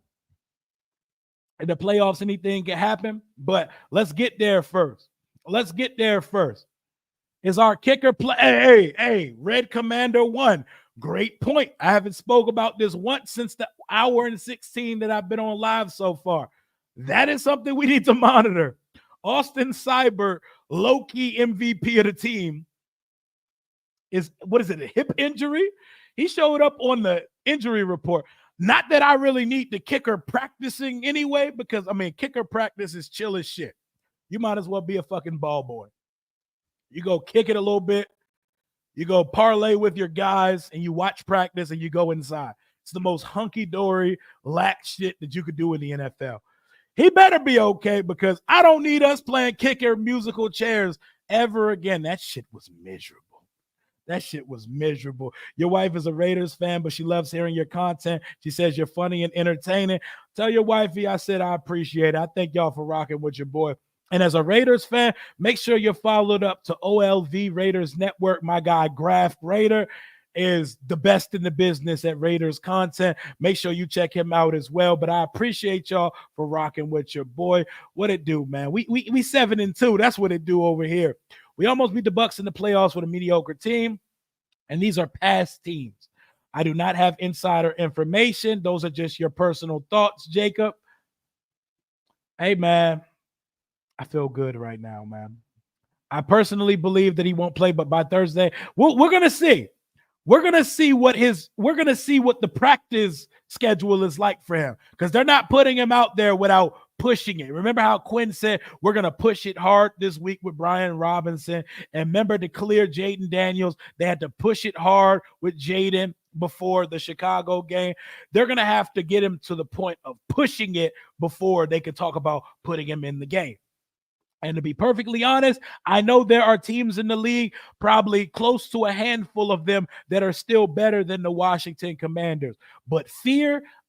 In the playoffs, anything can happen, but let's get there first. Let's get there first. Is our kicker play? Hey, Red Commander 1. Great point. I haven't spoke about this once since the hour and 16 that I've been on live so far. That is something we need to monitor. Austin Seibert, low-key MVP of the team, is, what is it, a hip injury? He showed up on the injury report. Not that I really need the kicker practicing anyway, because, I mean, kicker practice is chill as shit. You might as well be a fucking ball boy. You go kick it a little bit. You go parlay with your guys, and you watch practice, and you go inside. It's the most hunky-dory, lax shit that you could do in the NFL. He better be okay, because I don't need us playing kicker musical chairs ever again. That shit was miserable. That shit was miserable. Your wife is a Raiders fan, but she loves hearing your content. She says you're funny and entertaining. Tell your wifey I said I appreciate it. I thank y'all for rocking with your boy. And as a Raiders fan, make sure you're followed up to OLV Raiders Network. My guy, Graf Raider, is the best in the business at Raiders content. Make sure you check him out as well. But I appreciate y'all for rocking with your boy. What it do, man? We 7-2. That's what it do over here. We almost beat the Bucs in the playoffs with a mediocre team, and these are past teams. I do not have insider information. Those are just your personal thoughts, Jacob. Hey, man, I feel good right now, man. I personally believe that he won't play, but by Thursday, we're gonna see. We're gonna see what the practice schedule is like for him, because they're not putting him out there without pushing it. Remember how Quinn said we're gonna push it hard this week with Brian Robinson, and remember to clear Jayden Daniels, they had to push it hard with Jayden before the Chicago game. They're gonna have to get him to the point of pushing it before they can talk about putting him in the game. And to be perfectly honest, I know there are teams in the league, probably close to a handful of them, that are still better than the Washington Commanders. But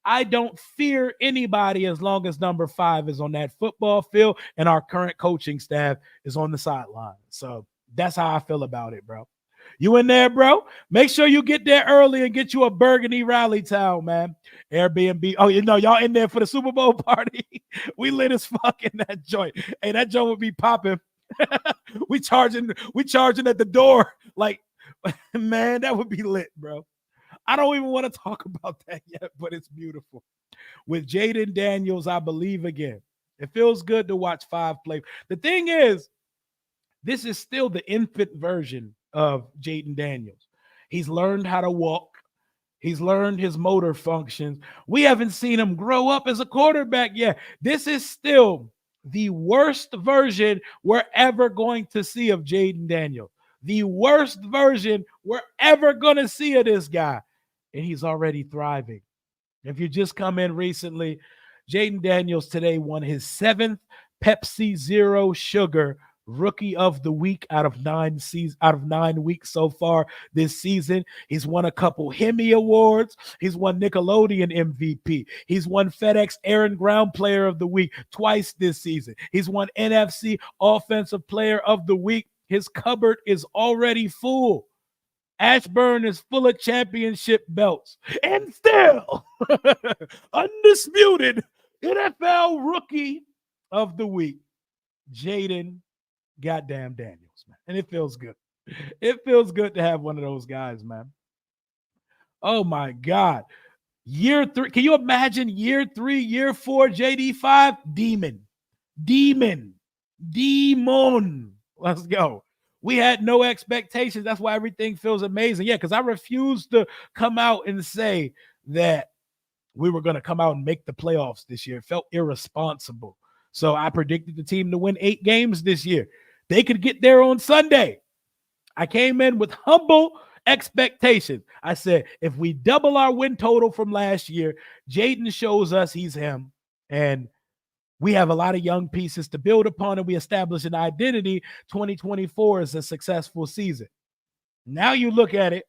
I don't fear anybody as long as number 5 is on that football field and our current coaching staff is on the sideline. So that's how I feel about it, bro. You in there, bro? Make sure you get there early and get you a burgundy rally towel, man. Airbnb. Oh, y'all in there for the Super Bowl party? We lit as fuck in that joint. Hey, that joint would be popping. we charging at the door. Like, man, that would be lit, bro. I don't even want to talk about that yet, but it's beautiful. With Jayden Daniels, I believe again. It feels good to watch 5 play. The thing is, this is still the infant version of Jayden Daniels. He's learned how to walk. He's learned his motor functions. We haven't seen him grow up as a quarterback yet. This is still the worst version we're ever going to see of Jayden Daniels. The worst version we're ever going to see of this guy. And he's already thriving. If you just come in recently, Jayden Daniels today won his 7th Pepsi Zero Sugar Rookie of the Week out of 9 weeks so far this season. He's won a couple Hemi Awards. He's won Nickelodeon MVP. He's won FedEx Air and Ground Player of the Week twice this season. He's won NFC Offensive Player of the Week. His cupboard is already full. Ashburn is full of championship belts. And still, undisputed NFL Rookie of the Week, Jayden goddamn Daniels, man. And it feels good. It feels good to have one of those guys, man. Oh, my God. Year 3. Can you imagine year 3, year 4, JD5? Demon. Let's go. We had no expectations. That's why everything feels amazing. Yeah, because I refused to come out and say that we were going to come out and make the playoffs this year. It felt irresponsible. So I predicted the team to win 8 games this year. They could get there on Sunday. I came in with humble expectations. I said, if we double our win total from last year, Jayden shows us he's him. And we have a lot of young pieces to build upon, and we establish an identity. 2024 is a successful season. Now you look at it,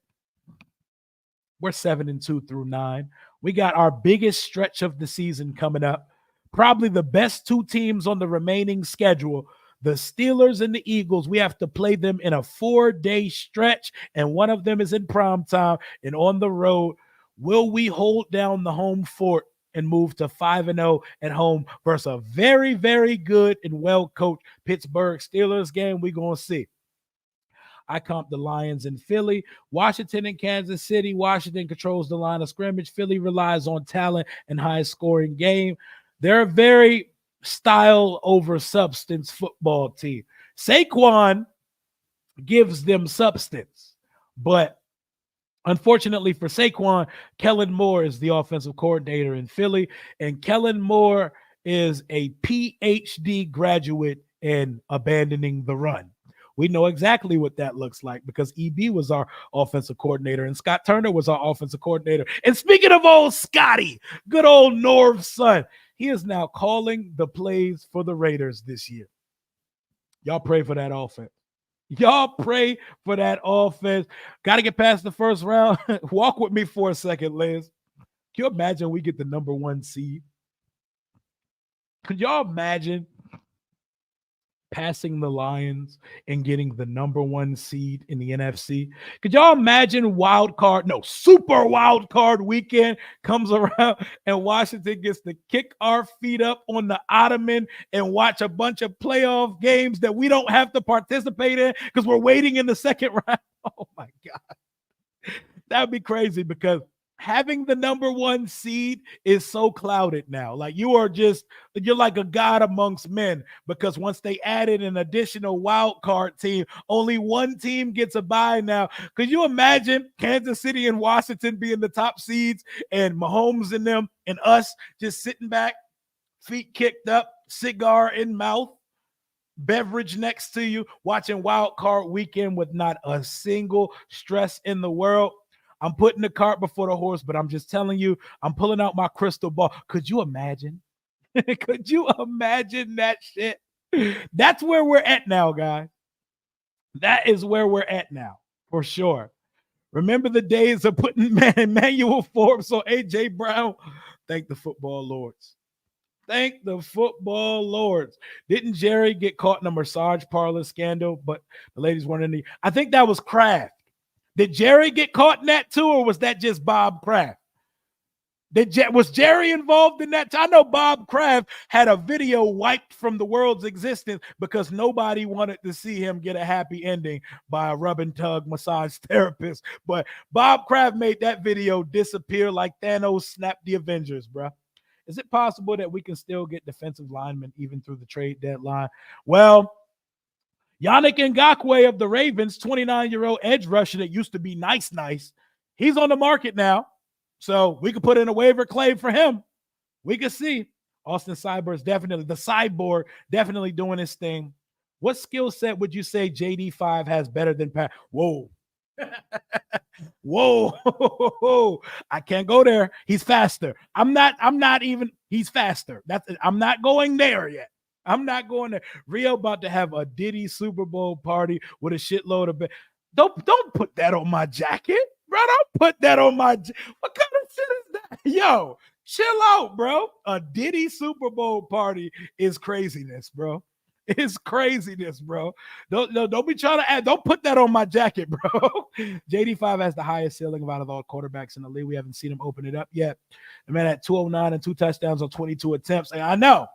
we're 7-2 through 9. We got our biggest stretch of the season coming up. Probably the best 2 teams on the remaining schedule, the Steelers and the Eagles. We have to play them in a 4-day stretch, and one of them is in prime time and on the road. Will we hold down the home fort and move to 5-0 at home versus a very, very good and well-coached Pittsburgh Steelers game? We're going to see. I comp the Lions in Philly. Washington and Kansas City. Washington controls the line of scrimmage. Philly relies on talent and high-scoring game. They're a very style over substance football team. Saquon gives them substance, but unfortunately for Saquon, Kellen Moore is the offensive coordinator in Philly, and Kellen Moore is a PhD graduate in abandoning the run. We know exactly what that looks like because EB was our offensive coordinator and Scott Turner was our offensive coordinator. And speaking of old Scotty, good old Norv's son, he is now calling the plays for the Raiders this year. Y'all pray for that offense. Y'all pray for that offense. Got to get past the first round. Walk with me for a second, Liz. Can you imagine we get the number 1 seed? Could y'all imagine passing the Lions and getting the number 1 seed in the NFC? Could y'all imagine super wild card weekend comes around and Washington gets to kick our feet up on the ottoman and watch a bunch of playoff games that we don't have to participate in because we're waiting in the second round? Oh my God. That would be crazy because having the number 1 seed is so clouded now. Like you're like a god amongst men because once they added an additional wild card team, only 1 team gets a bye now. Could you imagine Kansas City and Washington being the top seeds and Mahomes and them and us just sitting back, feet kicked up, cigar in mouth, beverage next to you, watching wild card weekend with not a single stress in the world? I'm putting the cart before the horse, but I'm just telling you, I'm pulling out my crystal ball. Could you imagine? Could you imagine that shit? That's where we're at now, guys. That is where we're at now, for sure. Remember the days of putting Emmanuel Forbes on A.J. Brown? Thank the football lords. Thank the football lords. Didn't Jerry get caught in a massage parlor scandal, but the ladies weren't in the... I think that was Kraft. Did Jerry get caught in that too, or was that just Bob Kraft? Was Jerry involved in that? I know Bob Kraft had a video wiped from the world's existence because nobody wanted to see him get a happy ending by a rub and tug massage therapist. But Bob Kraft made that video disappear like Thanos snapped the Avengers, bro. Is it possible that we can still get defensive linemen even through the trade deadline? Well, Yannick Ngakoue of the Ravens, 29-year-old edge rusher that used to be nice. He's on the market now. So we could put in a waiver claim for him. We could see. Austin Cyborg definitely doing his thing. What skill set would you say JD5 has better than Pat? Whoa. Whoa. I can't go there. He's faster. He's faster. I'm not going there yet. I'm not going to. Rio about to have a Diddy Super Bowl party with a shitload of. Don't put that on my jacket, bro. Don't put that on my. What kind of shit is that? Yo, chill out, bro. A Diddy Super Bowl party is craziness, bro. It's craziness, bro. Don't be trying to add. Don't put that on my jacket, bro. JD5 has the highest ceiling out of all quarterbacks in the league. We haven't seen him open it up yet. The man at 209 and 2 touchdowns on 22 attempts. And I know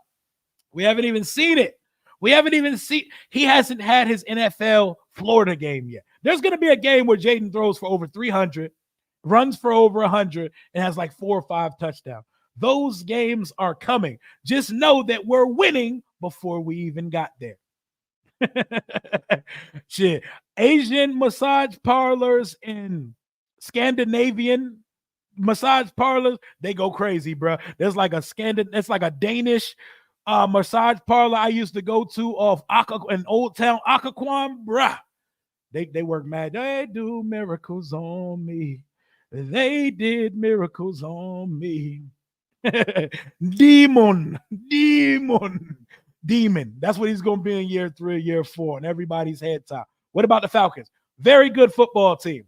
we haven't even seen it. He hasn't had his NFL Florida game yet. There's going to be a game where Jayden throws for over 300, runs for over 100, and has like 4 or 5 touchdowns. Those games are coming. Just know that we're winning before we even got there. Shit. Asian massage parlors and Scandinavian massage parlors, they go crazy, bro. There's like it's like a Danish massage parlor I used to go to off in Old Town Occoquan, bruh. They work mad. They do miracles on me. They did miracles on me. Demon. That's what he's going to be in year 3, year 4, and everybody's head top. What about the Falcons? Very good football team.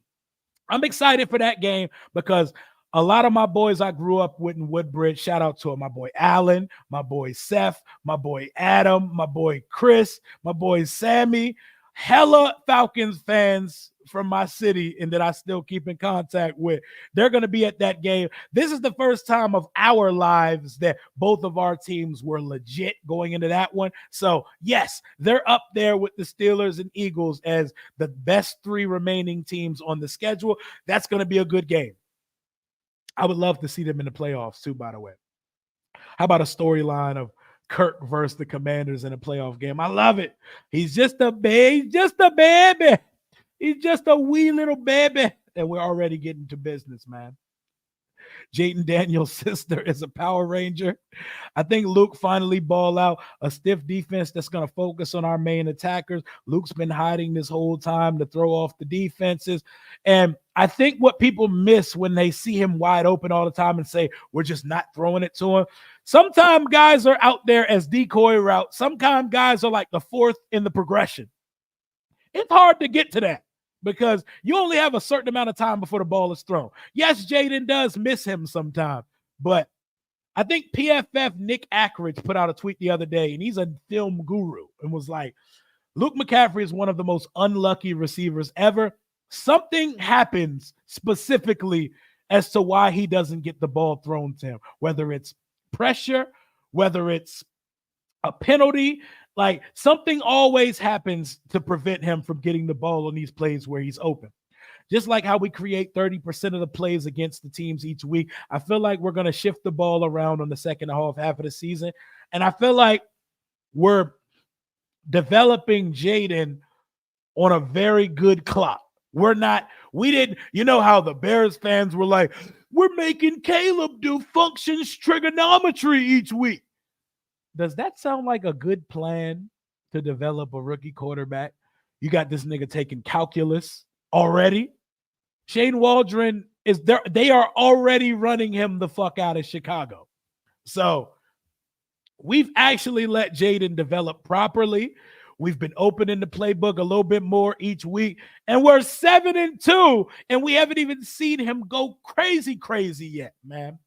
I'm excited for that game because a lot of my boys I grew up with in Woodbridge, shout out to my boy Allen, my boy Seth, my boy Adam, my boy Chris, my boy Sammy, hella Falcons fans from my city and that I still keep in contact with. They're going to be at that game. This is the first time of our lives that both of our teams were legit going into that one. So, yes, they're up there with the Steelers and Eagles as the best 3 remaining teams on the schedule. That's going to be a good game. I would love to see them in the playoffs too, by the way. How about a storyline of Kirk versus the Commanders in a playoff game? I love it. He's just a baby. He's just a wee little baby. And we're already getting to business, man. Jayden Daniels' sister is a Power Ranger. I think Luke finally ball out a stiff defense that's going to focus on our main attackers. Luke's been hiding this whole time to throw off the defenses. And I think what people miss when they see him wide open all the time and say, we're just not throwing it to him. Sometimes guys are out there as decoy routes. Sometimes guys are like the 4th in the progression. It's hard to get to that because you only have a certain amount of time before the ball is thrown. Yes, Jayden does miss him sometimes, but I think PFF Nick Ackridge put out a tweet the other day, and he's a film guru, and was like, Luke McCaffrey is one of the most unlucky receivers ever. Something happens specifically as to why he doesn't get the ball thrown to him, whether it's pressure, whether it's a penalty. Like something always happens to prevent him from getting the ball on these plays where he's open. Just like how we create 30% of the plays against the teams each week, I feel like we're going to shift the ball around on the second half of the season. And I feel like we're developing Jayden on a very good clock. We didn't, you know how the Bears fans were like, we're making Caleb do functions trigonometry each week. Does that sound like a good plan to develop a rookie quarterback? You got this nigga taking calculus already. Shane Waldron is there. They are already running him the fuck out of Chicago. So we've actually let Jayden develop properly. We've been opening the playbook a little bit more each week, and we're 7-2, and we haven't even seen him go crazy yet, man.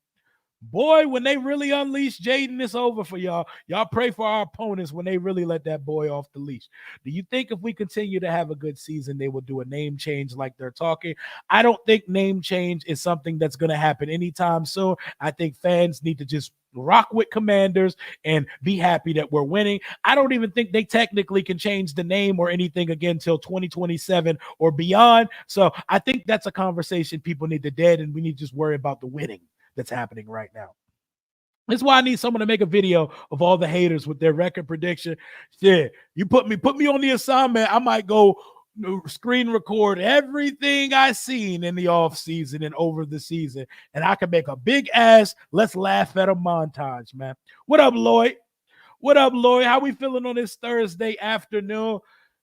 Boy, when they really unleash Jayden, it's over for y'all. Y'all pray for our opponents when they really let that boy off the leash. Do you think if we continue to have a good season, they will do a name change like they're talking? I don't think name change is something that's going to happen anytime soon. I think fans need to just rock with Commanders and be happy that we're winning. I don't even think they technically can change the name or anything again until 2027 or beyond. So I think that's a conversation people need to dead, and we need to just worry about the winning that's happening right now. That's why I need someone to make a video of all the haters with their record prediction. Yeah, you put me on the assignment. I might go screen record everything I seen in the off season and over the season, and I can make a big ass let's laugh at a montage, man. What up, Lloyd? How we feeling on this Thursday afternoon?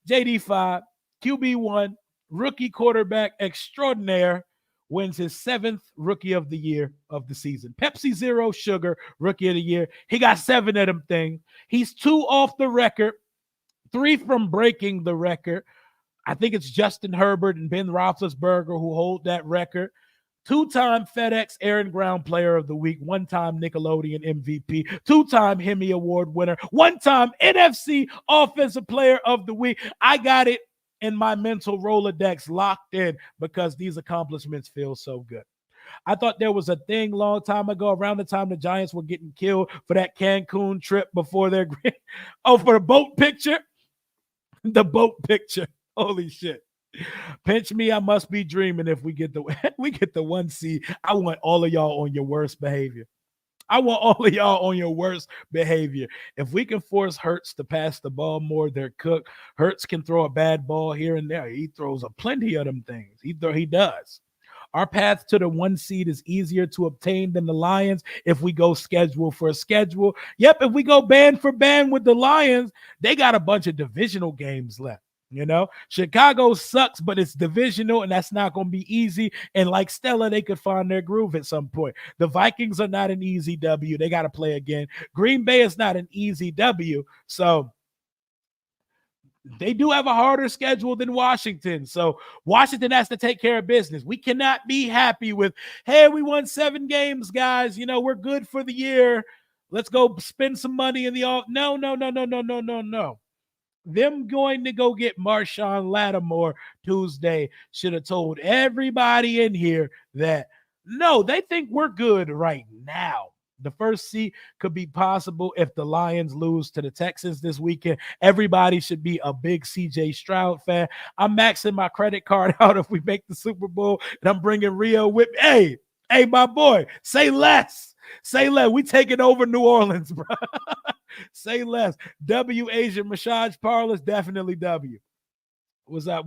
JD5, QB1, rookie quarterback extraordinaire. wins his 7th Rookie of the Year of the season. Pepsi Zero Sugar Rookie of the Year. He got 7 of them things. He's 2 off the record, 3 from breaking the record. I think it's Justin Herbert and Ben Roethlisberger who hold that record. 2-time FedEx Air and Ground Player of the Week, 1-time Nickelodeon MVP, 2-time Hemi Award winner, 1-time NFC Offensive Player of the Week. I got it in my mental Rolodex locked in because these accomplishments feel so good. I thought there was a thing long time ago around the time the Giants were getting killed for that Cancun trip before their for the boat picture. The boat picture. Holy shit. Pinch me, I must be dreaming if we get the 1 seed. I want all of y'all on your worst behavior. I want all of y'all on your worst behavior. If we can force Hurts to pass the ball more, they're cooked. Hurts can throw a bad ball here and there. He throws a plenty of them things. He does. Our path to the 1 seed is easier to obtain than the Lions if we go schedule for a schedule. Yep, if we go band for band with the Lions, they got a bunch of divisional games left. You know, Chicago sucks, but it's divisional, and that's not going to be easy. And like Stella, they could find their groove at some point. The Vikings are not an easy W. They got to play again. Green Bay is not an easy W. So they do have a harder schedule than Washington. So Washington has to take care of business. We cannot be happy with, hey, we won 7 games, guys. You know, we're good for the year. Let's go spend some money in the off. No. Them going to go get Marshawn Lattimore Tuesday should have told everybody in here that, no, they think we're good right now. The first seed could be possible if the Lions lose to the Texans this weekend. Everybody should be a big CJ Stroud fan. I'm maxing my credit card out if we make the Super Bowl, and I'm bringing Rio with me. Hey, my boy, say less. Say less. We taking over New Orleans, bro. Say less. W Asian massage parlors, definitely W. What's up?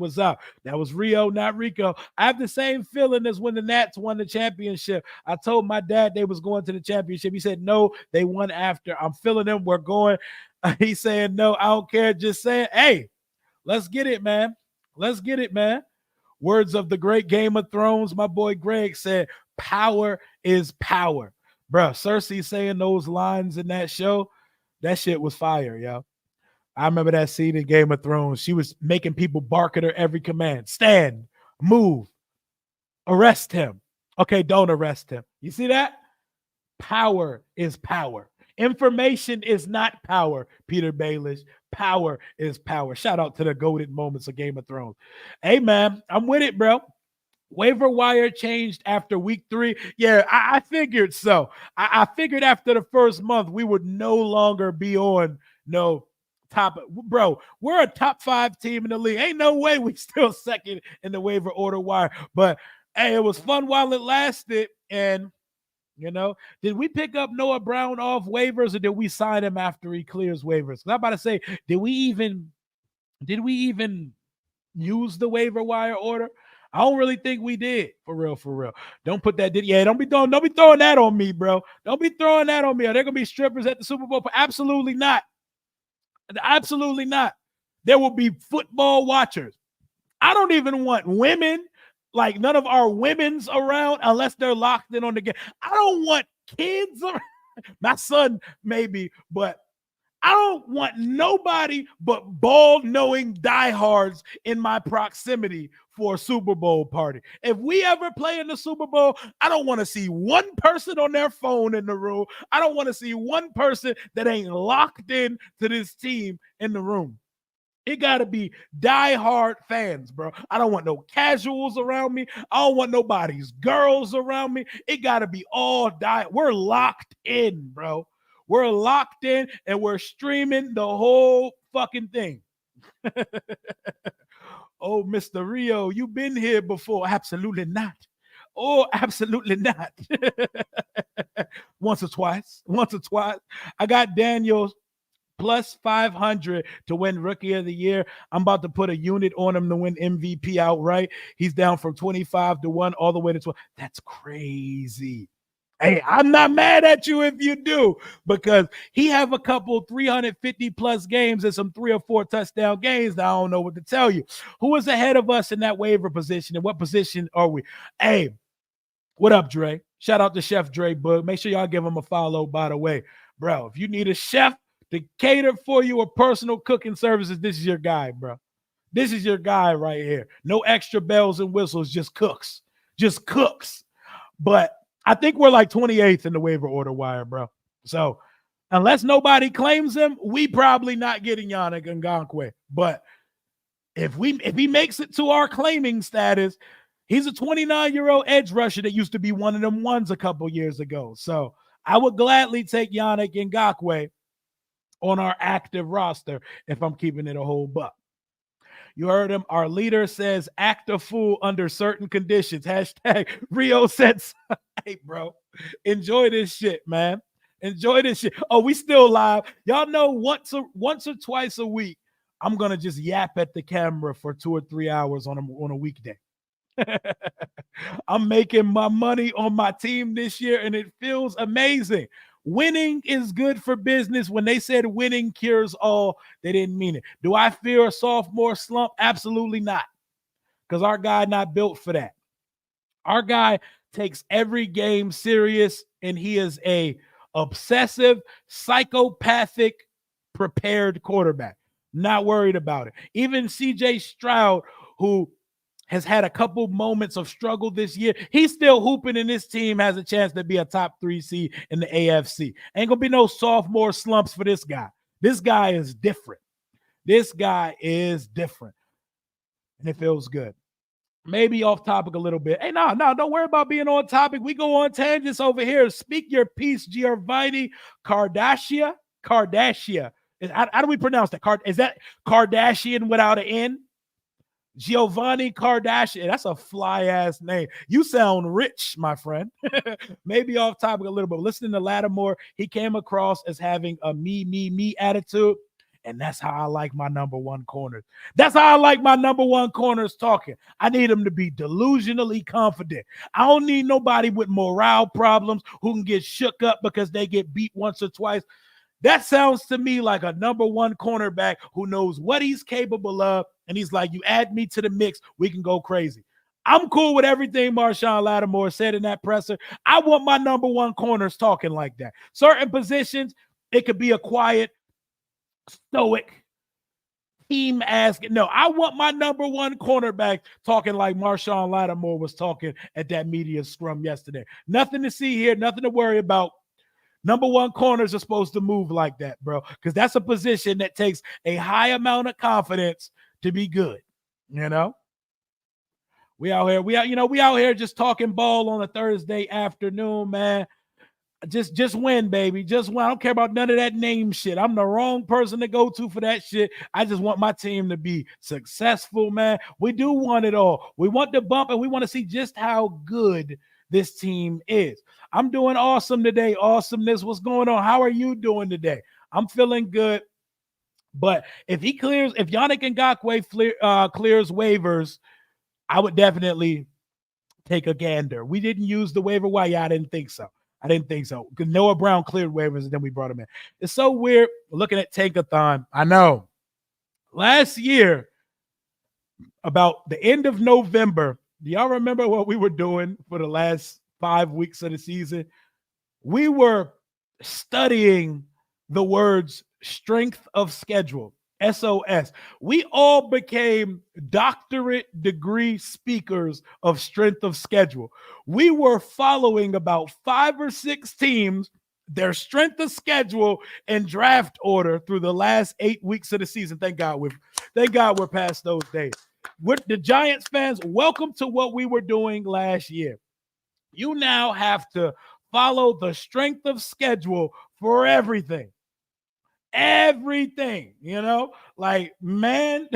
That was Rio, not Rico. I have the same feeling as when the Nats won the championship. I told my dad they was going to the championship. He said, no, they won after. I'm feeling them. We're going. He's saying, no, I don't care. Just saying, hey, let's get it, man. Let's get it, man. Words of the great Game of Thrones. My boy Greg said, power is power. Bruh, Cersei saying those lines in that show, that shit was fire, yo. I remember that scene in Game of Thrones. She was making people bark at her every command. Stand, move, arrest him. Okay, don't arrest him. You see that? Power is power. Information is not power, Peter Baelish. Power is power. Shout out to the goated moments of Game of Thrones. Hey, man, I'm with it, bro. Waiver wire changed after week 3. Yeah, I figured so. I figured after the first month we would no longer be on top. Bro, we're a top 5 team in the league. Ain't no way we still second in the waiver order wire. But hey, it was fun while it lasted. And you know, did we pick up Noah Brown off waivers, or did we sign him after he clears waivers? I'm about to say, did we even use the waiver wire order? I don't really think we did. For real. Don't put that. Don't be throwing that on me, bro. Don't be throwing that on me. Are there gonna be strippers at the Super Bowl? Absolutely not. Absolutely not. There will be football watchers. I don't even want women, like none of our women's around unless they're locked in on the game. I don't want kids around. My son maybe, but I don't want nobody but ball-knowing diehards in my proximity for a Super Bowl party. If we ever play in the Super Bowl, I don't want to see one person on their phone in the room. I don't want to see one person that ain't locked in to this team in the room. It got to be diehard fans, bro. I don't want no casuals around me. I don't want nobody's girls around me. It got to be all We're locked in, bro. We're locked in and we're streaming the whole fucking thing. Oh, Mr. Rio, you've been here before. Absolutely not. Oh, absolutely not. Once or twice. I got Daniels plus 500 to win Rookie of the Year. I'm about to put a unit on him to win MVP outright. He's down from 25 to 1 all the way to 12. That's crazy. Hey, I'm not mad at you if you do, because he have a couple 350 plus games and some 3 or 4 touchdown games that I don't know what to tell you. Who is ahead of us in that waiver position, and what position are we? Hey, What up, Dre? Shout out to Chef Dre Boog. Make sure y'all give him a follow, by the way. Bro, if you need a chef to cater for you or personal cooking services, this is your guy, bro. This is your guy right here. No extra bells and whistles, just cooks. Just cooks. But I think we're like 28th in the waiver order wire, bro. So unless nobody claims him, we probably not getting Yannick Ngakoue. But if he makes it to our claiming status, he's a 29-year-old edge rusher that used to be one of them ones a couple years ago. So I would gladly take Yannick Ngakoue on our active roster if I'm keeping it a whole buck. You heard him. Our leader says act a fool under certain conditions. Hashtag Rio says, hey, bro, enjoy this shit, man. Enjoy this shit. Oh, we still live. Y'all know once or twice a week, I'm going to just yap at the camera for 2 or 3 hours on a weekday. I'm making my money on my team this year, and it feels amazing. Winning is good for business. When they said winning cures all, they didn't mean it. Do I fear a sophomore slump? Absolutely not, because our guy not built for that. Our guy takes every game serious, and he is a obsessive, psychopathic, prepared quarterback. Not worried about it. Even C.J. Stroud, who has had a couple moments of struggle this year, he's still hooping, and this team has a chance to be a top 3 seed in the AFC. Ain't gonna be no sophomore slumps for this guy. This guy is different. This guy is different. And it feels good. Maybe off topic a little bit. Hey, no, don't worry about being on topic. We go on tangents over here. Speak your piece, Giovanni Kardashian. How do we pronounce that? Is that Kardashian without an N? Giovanni Kardashian. That's a fly-ass name. You sound rich, my friend. Maybe off topic a little bit. Listening to Lattimore, he came across as having a me attitude, and that's how I like my number one corners. That's how I like my number one corners talking. I need them to be delusionally confident. I don't need nobody with morale problems who can get shook up because they get beat once or twice. That sounds to me like a number one cornerback who knows what he's capable of, and he's like, you add me to the mix, we can go crazy. I'm cool with everything Marshawn Lattimore said in that presser. I want my number one corners talking like that. Certain positions, it could be a quiet, stoic, team asking. No, I want my number one cornerback talking like Marshawn Lattimore was talking at that media scrum yesterday. Nothing to see here, nothing to worry about. Number one corners are supposed to move like that, bro, because that's a position that takes a high amount of confidence to be good. You know, we out here just talking ball on a Thursday afternoon, man. Just win, baby. Just win. I don't care about none of that name shit. I'm the wrong person to go to for that shit. I just want my team to be successful, man. We do want it all. We want the bump, and we want to see just how good this team is. I'm doing awesome today. Awesomeness. What's going on? How are you doing today? I'm feeling good. But if Yannick Ngakoue clears waivers, I would definitely take a gander. We didn't use the waiver wire. Yeah, I didn't think so. Because Noah Brown cleared waivers, and then we brought him in. It's so weird looking at Tankathon. I know. Last year, about the end of November, do y'all remember what we were doing for the last 5 weeks of the season? We were studying the words strength of schedule, SOS. We all became doctorate degree speakers of strength of schedule. We were following about 5 or 6 teams, their strength of schedule and draft order through the last 8 weeks of the season. Thank God we're past those days. With the Giants fans, welcome to what we were doing last year. You now have to follow the strength of schedule for everything. Everything, like, man.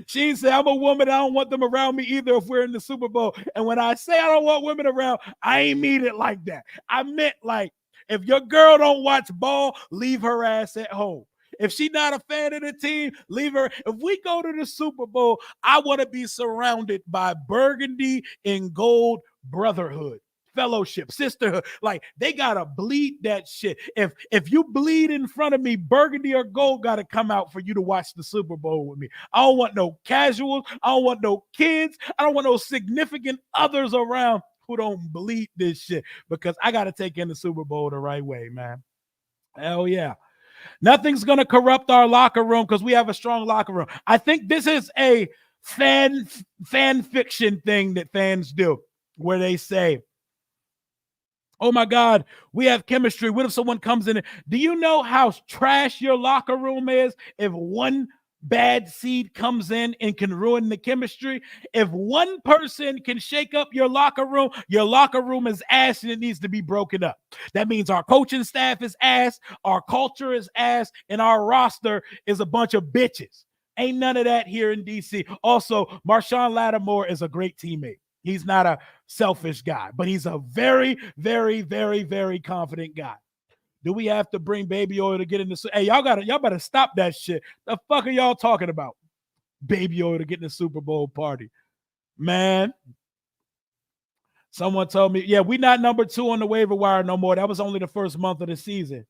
She said, I'm a woman. I don't want them around me either if we're in the Super Bowl. And when I say I don't want women around, I ain't mean it like that. I meant like, if your girl don't watch ball, leave her ass at home. If she's not a fan of the team, leave her. If we go to the Super Bowl, I want to be surrounded by burgundy and gold brotherhood, fellowship, sisterhood. Like, they gotta bleed that shit. If you bleed in front of me, burgundy or gold gotta come out for you to watch the Super Bowl with me. I don't want no casuals. I don't want no kids. I don't want no significant others around. who don't believe this shit because I got to take in the Super Bowl the right way, man. Hell yeah. Nothing's going to corrupt our locker room because we have a strong locker room. I think this is a fan fiction thing that fans do where they say, oh my God, we have chemistry. What if someone comes in? Do you know how trash your locker room is if one bad seed comes in and can ruin the chemistry? If one person can shake up your locker room is ass and it needs to be broken up. That means our coaching staff is ass, our culture is ass, and our roster is a bunch of bitches. Ain't none of that here in DC. Also, Marshawn Lattimore is a great teammate. He's not a selfish guy, but he's a very, very, very, very confident guy. Do we have to bring baby oil to get in the? Hey, y'all better stop that shit. The fuck are y'all talking about? Baby oil to get in the Super Bowl party, man. Someone told me, yeah, we not number 2 on the waiver wire no more. That was only the first month of the season.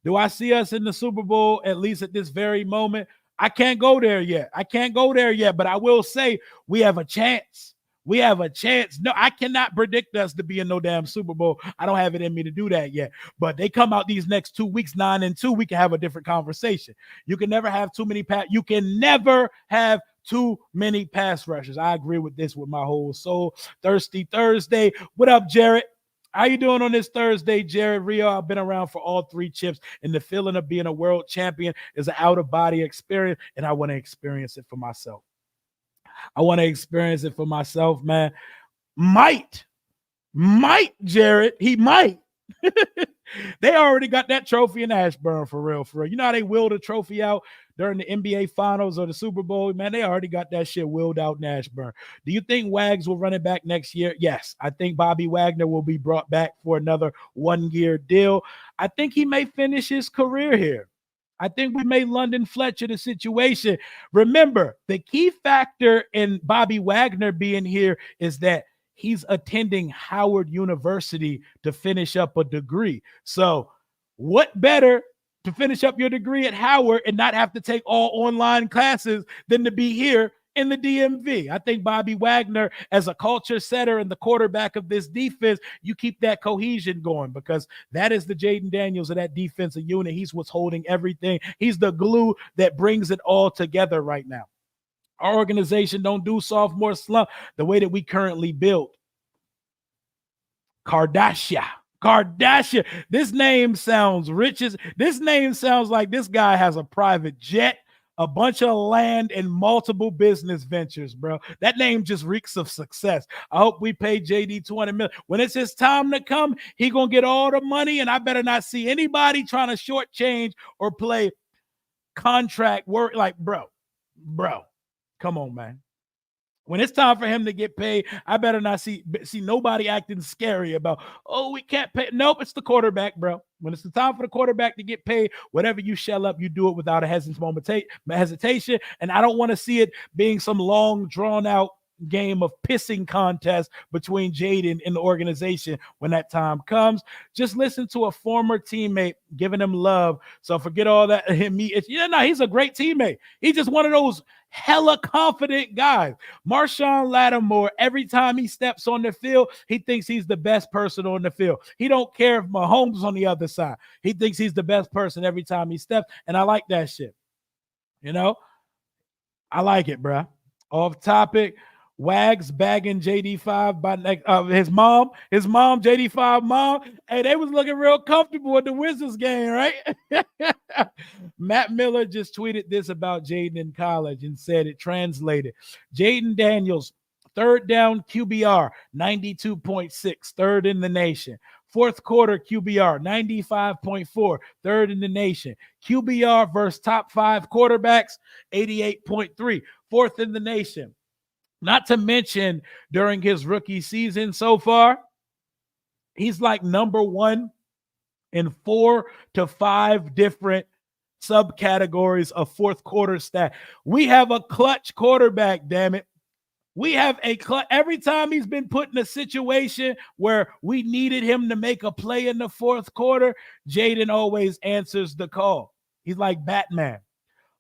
Do I see us in the Super Bowl at least at this very moment? I can't go there yet. But I will say we have a chance. We have a chance. No, I cannot predict us to be in no damn Super Bowl. I don't have it in me to do that yet. But they come out these next 2 weeks, 9-2. We can have a different conversation. You can never have too many You can never have too many pass rushers. I agree with this with my whole soul. Thirsty Thursday. What up, Jared? How you doing on this Thursday, Jared Rio? I've been around for all 3 chips, and the feeling of being a world champion is an out-of-body experience, and I want to experience it for myself. Man. Might, Jared. He might. They already got that trophy in Ashburn for real. You know how they wheeled a trophy out during the NBA Finals or the Super Bowl? Man, they already got that shit wheeled out in Ashburn. Do you think Wags will run it back next year? Yes. I think Bobby Wagner will be brought back for another 1-year deal. I think he may finish his career here. I think we made London Fletcher the situation. Remember, the key factor in Bobby Wagner being here is that he's attending Howard University to finish up a degree. So what better to finish up your degree at Howard and not have to take all online classes than to be here in the DMV? I think Bobby Wagner, as a culture setter and the quarterback of this defense, you keep that cohesion going because that is the Jayden Daniels of that defensive unit. He's what's holding everything. He's the glue that brings it all together right now. Our organization don't do sophomore slump the way that we currently build. Kardashian. This name sounds rich. This name sounds like this guy has a private jet, a bunch of land, and multiple business ventures, bro. That name just reeks of success. I hope we pay JD $20 million. When it's his time to come, he gonna get all the money, and I better not see anybody trying to shortchange or play contract work. Like, bro, come on, man. When it's time for him to get paid, I better not see nobody acting scary about, oh, we can't pay. Nope, it's the quarterback, bro. When it's the time for the quarterback to get paid, whatever you shell up, you do it without a hesitation. And I don't want to see it being some long, drawn-out game of pissing contest between Jayden and the organization when that time comes. Just listen to a former teammate giving him love. So forget all that. He's a great teammate. He's just one of those hella confident guys. Marshawn Lattimore, every time he steps on the field, he thinks he's the best person on the field. He don't care if Mahomes on the other side. He thinks he's the best person every time he steps, and I like that shit. I like it, bro. Off topic. Wags bagging JD5 by his mom, JD5 mom. Hey, they was looking real comfortable at the Wizards game, right? Matt Miller just tweeted this about Jayden in college and said it translated. Jayden Daniels, third down QBR, 92.6, third in the nation. Fourth quarter QBR, 95.4, third in the nation. QBR versus top 5 quarterbacks, 88.3, fourth in the nation. Not to mention, during his rookie season so far, he's like number 1 in 4 to 5 different subcategories of fourth quarter stat. We have a clutch quarterback, damn it. We have a clutch. Every time he's been put in a situation where we needed him to make a play in the fourth quarter, Jayden always answers the call. He's like Batman.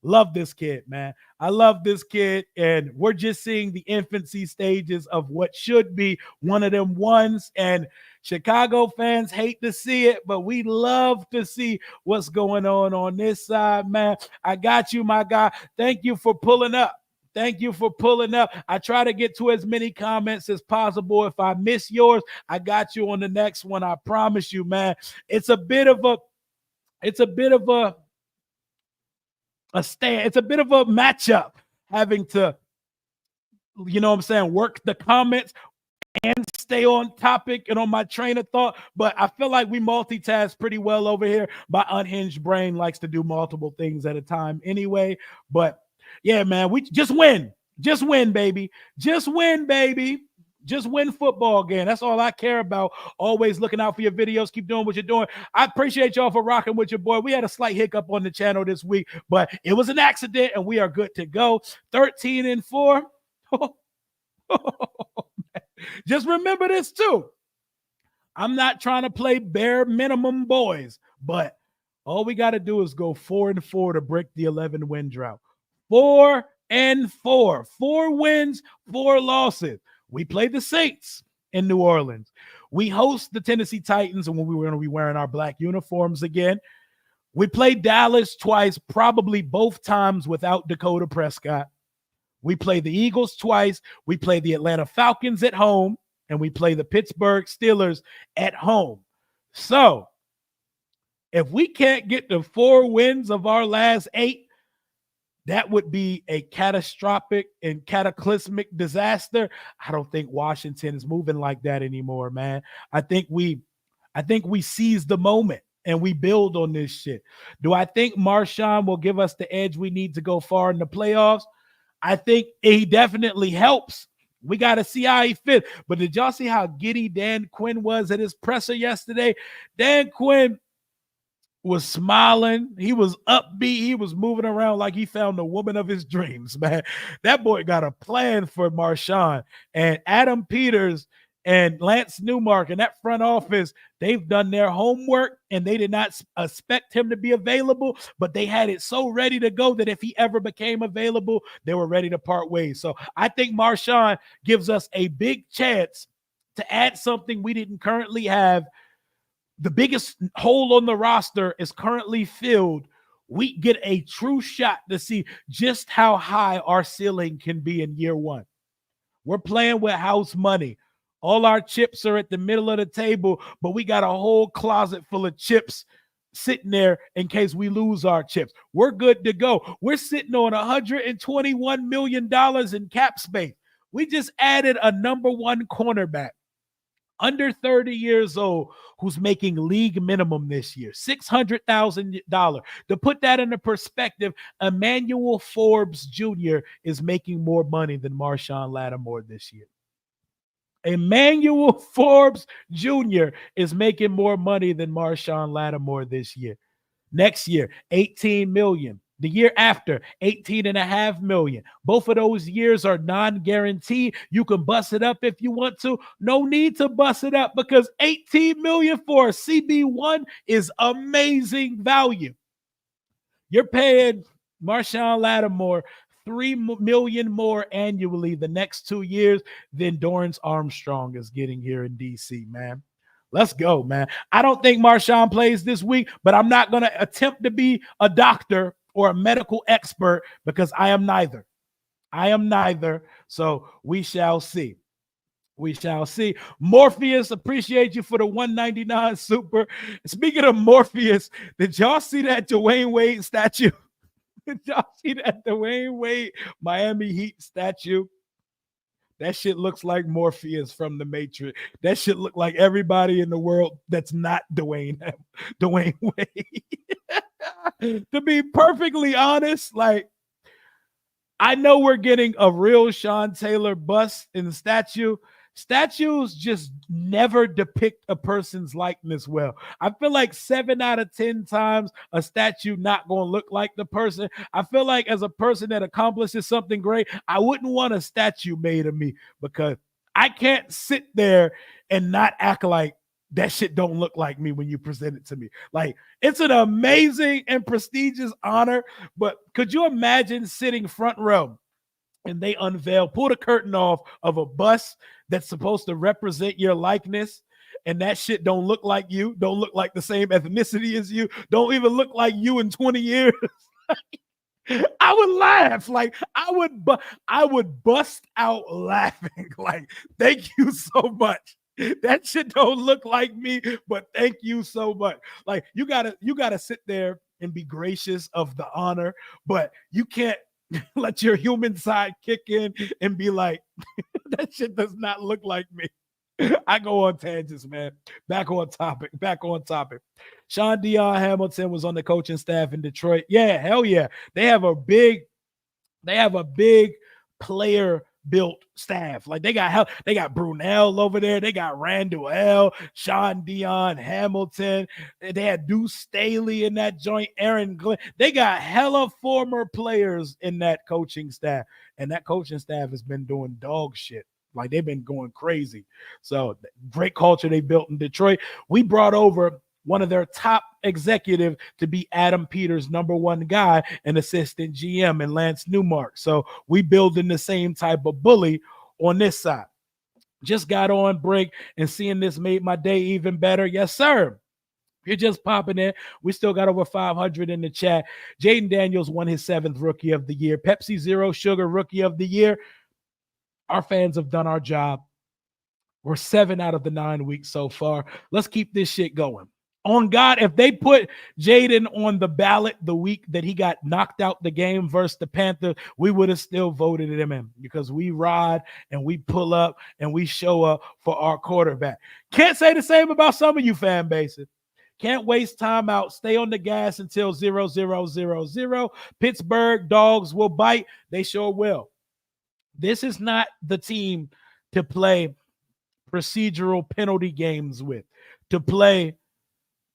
Love this kid, man. I love this kid, and we're just seeing the infancy stages of what should be one of them ones. And Chicago fans hate to see it, but we love to see what's going on this side, man. I got you, my guy. Thank you for pulling up. Thank you for pulling up. I try to get to as many comments as possible. If I miss yours, I got you on the next one. I promise you, man. It's a bit of a stand. It's a bit of a matchup having to, you know what I'm saying, work the comments and stay on topic and on my train of thought. But I feel like we multitask pretty well over here. My unhinged brain likes to do multiple things at a time anyway. But yeah, man, we just win. Just win, baby. Just win, baby. Just win football game. That's all I care about. Always looking out for your videos. Keep doing what you're doing. I appreciate y'all for rocking with your boy. We had a slight hiccup on the channel this week, but it was an accident and we are good to go. 13-4. Just remember this too. I'm not trying to play bare minimum boys, but all we got to do is go 4-4 to break the 11-win drought. 4-4. 4 wins, 4 losses. We play the Saints in New Orleans. We host the Tennessee Titans, and when we were going to be wearing our black uniforms again. We played Dallas twice, probably both times without Dakota Prescott. We play the Eagles twice. We play the Atlanta Falcons at home, and we play the Pittsburgh Steelers at home. So if we can't get the 4 wins of our last 8, that would be a catastrophic and cataclysmic disaster. I don't think Washington is moving like that anymore, man. I think we seize the moment and we build on this shit. Do I think Marshawn will give us the edge we need to go far in the playoffs? I think he definitely helps. We got to see how he fit. But did y'all see how giddy Dan Quinn was at his presser yesterday? Dan Quinn was smiling. He was upbeat. He was moving around like he found the woman of his dreams, man. That boy got a plan for Marshawn. And Adam Peters and Lance Newmark and that front office, they've done their homework, and they did not expect him to be available, but they had it so ready to go that if he ever became available, they were ready to part ways. So I think Marshawn gives us a big chance to add something we didn't currently have. The biggest hole on the roster is currently filled. We get a true shot to see just how high our ceiling can be in year 1. We're playing with house money. All our chips are at the middle of the table, but we got a whole closet full of chips sitting there in case we lose our chips. We're good to go. We're sitting on $121 million in cap space. We just added a number 1 cornerback, under 30 years old, who's making league minimum this year, $600,000. To put that into perspective, Emmanuel Forbes Jr. is making more money than Marshawn Lattimore this year. Emmanuel Forbes Jr. is making more money than Marshawn Lattimore this year. Next year, $18 million. The year after, $18.5 million. Both of those years are non-guaranteed. You can bust it up if you want to. No need to bust it up because $18 million for a CB1 is amazing value. You're paying Marshawn Lattimore $3 million more annually the next 2 years than Dorrance Armstrong is getting here in DC, man. Let's go, man. I don't think Marshawn plays this week, but I'm not going to attempt to be a doctor or a medical expert because I am neither. I am neither. So we shall see. We shall see. Morpheus, appreciate you for the $199 super. Speaking of Morpheus, did y'all see that Dwayne Wade statue? Did y'all see that Dwayne Wade Miami Heat statue? That shit looks like Morpheus from The Matrix. That shit look like everybody in the world that's not Dwayne Wade. To be perfectly honest, like, I know we're getting a real Sean Taylor bust in the statue. Statues just never depict a person's likeness well. I feel like 7 out of 10 times a statue not going to look like the person. I feel like as a person that accomplishes something great, I wouldn't want a statue made of me because I can't sit there and not act like that shit don't look like me when you present it to me. Like, it's an amazing and prestigious honor, but could you imagine sitting front row and they pull the curtain off of a bus that's supposed to represent your likeness, and that shit don't look like you, don't look like the same ethnicity as you, don't even look like you in 20 years. I would laugh. Like, I would bust out laughing. Like, thank you so much. That shit don't look like me, but thank you so much. Like, you gotta sit there and be gracious of the honor, but you can't let your human side kick in and be like, that shit does not look like me. I go on tangents, man. Back on topic. Sean Dion Hamilton was on the coaching staff in Detroit. Yeah, hell yeah. They have a big player built staff. Like, they got Brunel over there. They got Randall L, Sean Dion Hamilton. They had Deuce Staley in that joint, Aaron Glenn. They got hella former players in that coaching staff. And that coaching staff has been doing dog shit. Like, they've been going crazy. So great culture they built in Detroit. We brought over one of their top executive to be Adam Peters' number one guy and assistant GM, and Lance Newmark. So we building the same type of bully on this side. Just got on break, and seeing this made my day even better. Yes, sir. You're just popping in. We still got over 500 in the chat. Jayden Daniels won his 7th Rookie of the Year. Pepsi Zero Sugar Rookie of the Year. Our fans have done our job. We're 7 out of the 9 weeks so far. Let's keep this shit going. On God, if they put Jayden on the ballot the week that he got knocked out the game versus the Panthers, we would have still voted him in, because we ride and we pull up and we show up for our quarterback. Can't say the same about some of you fan bases. Can't waste time out. Stay on the gas until 0-0-0-0. Pittsburgh dogs will bite. They sure will. This is not the team to play procedural penalty games with, to play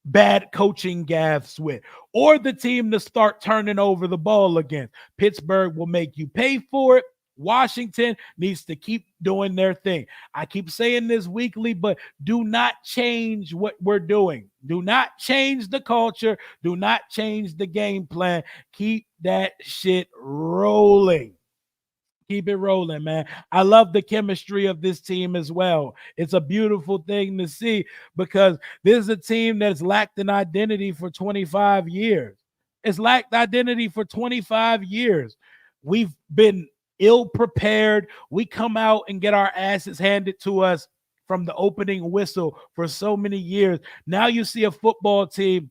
bad coaching gaffes with, or the team to start turning over the ball again. Pittsburgh will make you pay for it. Washington needs to keep doing their thing. I keep saying this weekly, but do not change what we're doing. Do not change the culture. Do not change the game plan. Keep that shit rolling. Keep it rolling, man. I love the chemistry of this team as well. It's a beautiful thing to see, because this is a team that's lacked an identity for 25 years. It's lacked identity for 25 years. We've been ill prepared. We come out and get our asses handed to us from the opening whistle for so many years. Now you see a football team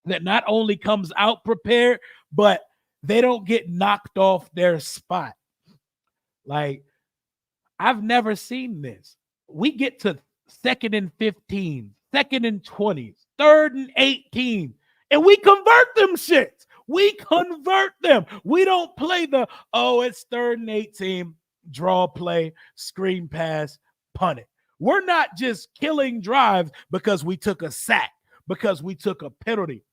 that not only comes out prepared, but they don't get knocked off their spot. Like, I've never seen this. We get to 2nd and 15, 2nd and 20, 3rd and 18, and we convert them shits. We convert them. We don't play the, it's 3rd and 18, draw play, screen pass, punt it. We're not just killing drives because we took a sack, because we took a penalty.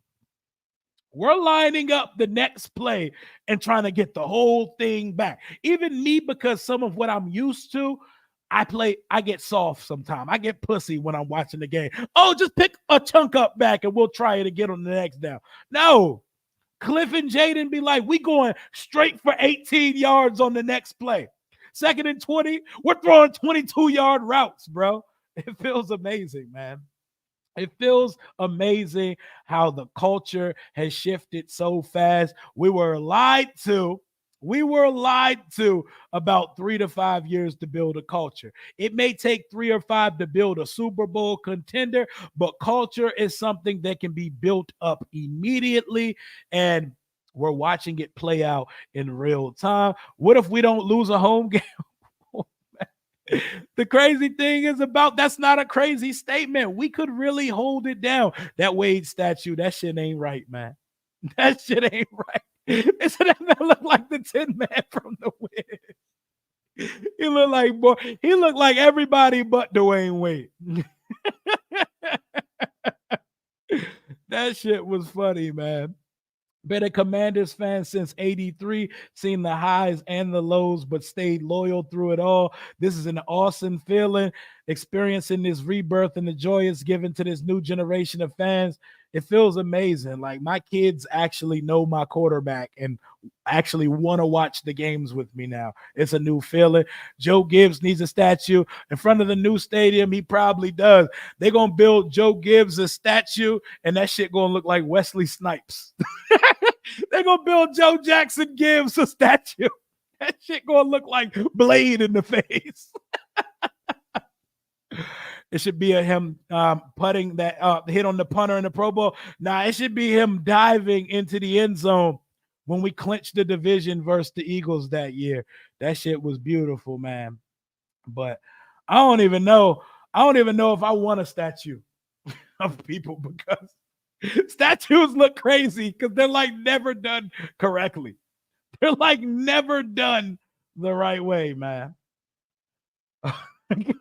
We're lining up the next play and trying to get the whole thing back. Even me, because some of what I'm used to, I get soft sometimes. I get pussy when I'm watching the game. Oh, just pick a chunk up back and we'll try it again on the next down. No. Cliff and Jayden be like, we going straight for 18 yards on the next play. 2nd and 20, we're throwing 22-yard routes, bro. It feels amazing, man. It feels amazing how the culture has shifted so fast. We were lied to about 3 to 5 years to build a culture. It may take 3 or 5 to build a Super Bowl contender, but culture is something that can be built up immediately, and we're watching it play out in real time. What if we don't lose a home game? The crazy thing is that's not a crazy statement. We could really hold it down. That Wade statue, that shit ain't right, man. That shit ain't right. Isn't that look like the Tin Man from The Wiz? He looked like everybody but Dwayne Wade. That shit was funny, man. Been a Commanders fan since 83, seen the highs and the lows, but stayed loyal through it all. This is an awesome feeling. experiencing this rebirth and the joy it's given to this new generation of fans. It feels amazing. Like my kids actually know my quarterback and actually want to watch the games with me now. It's a new feeling. Joe Gibbs needs a statue in front of the new stadium. He probably does. They're going to build Joe Gibbs a statue, and that shit going to look like Wesley Snipes. They're going to build Joe Jackson Gibbs a statue. That shit going to look like Blade in the face. It should be him putting that hit on the punter in the Pro Bowl. Nah, it should be him diving into the end zone when we clinched the division versus the Eagles that year. That shit was beautiful, man. But I don't even know if I want a statue of people because statues look crazy because they're like never done correctly. They're like never done the right way, man.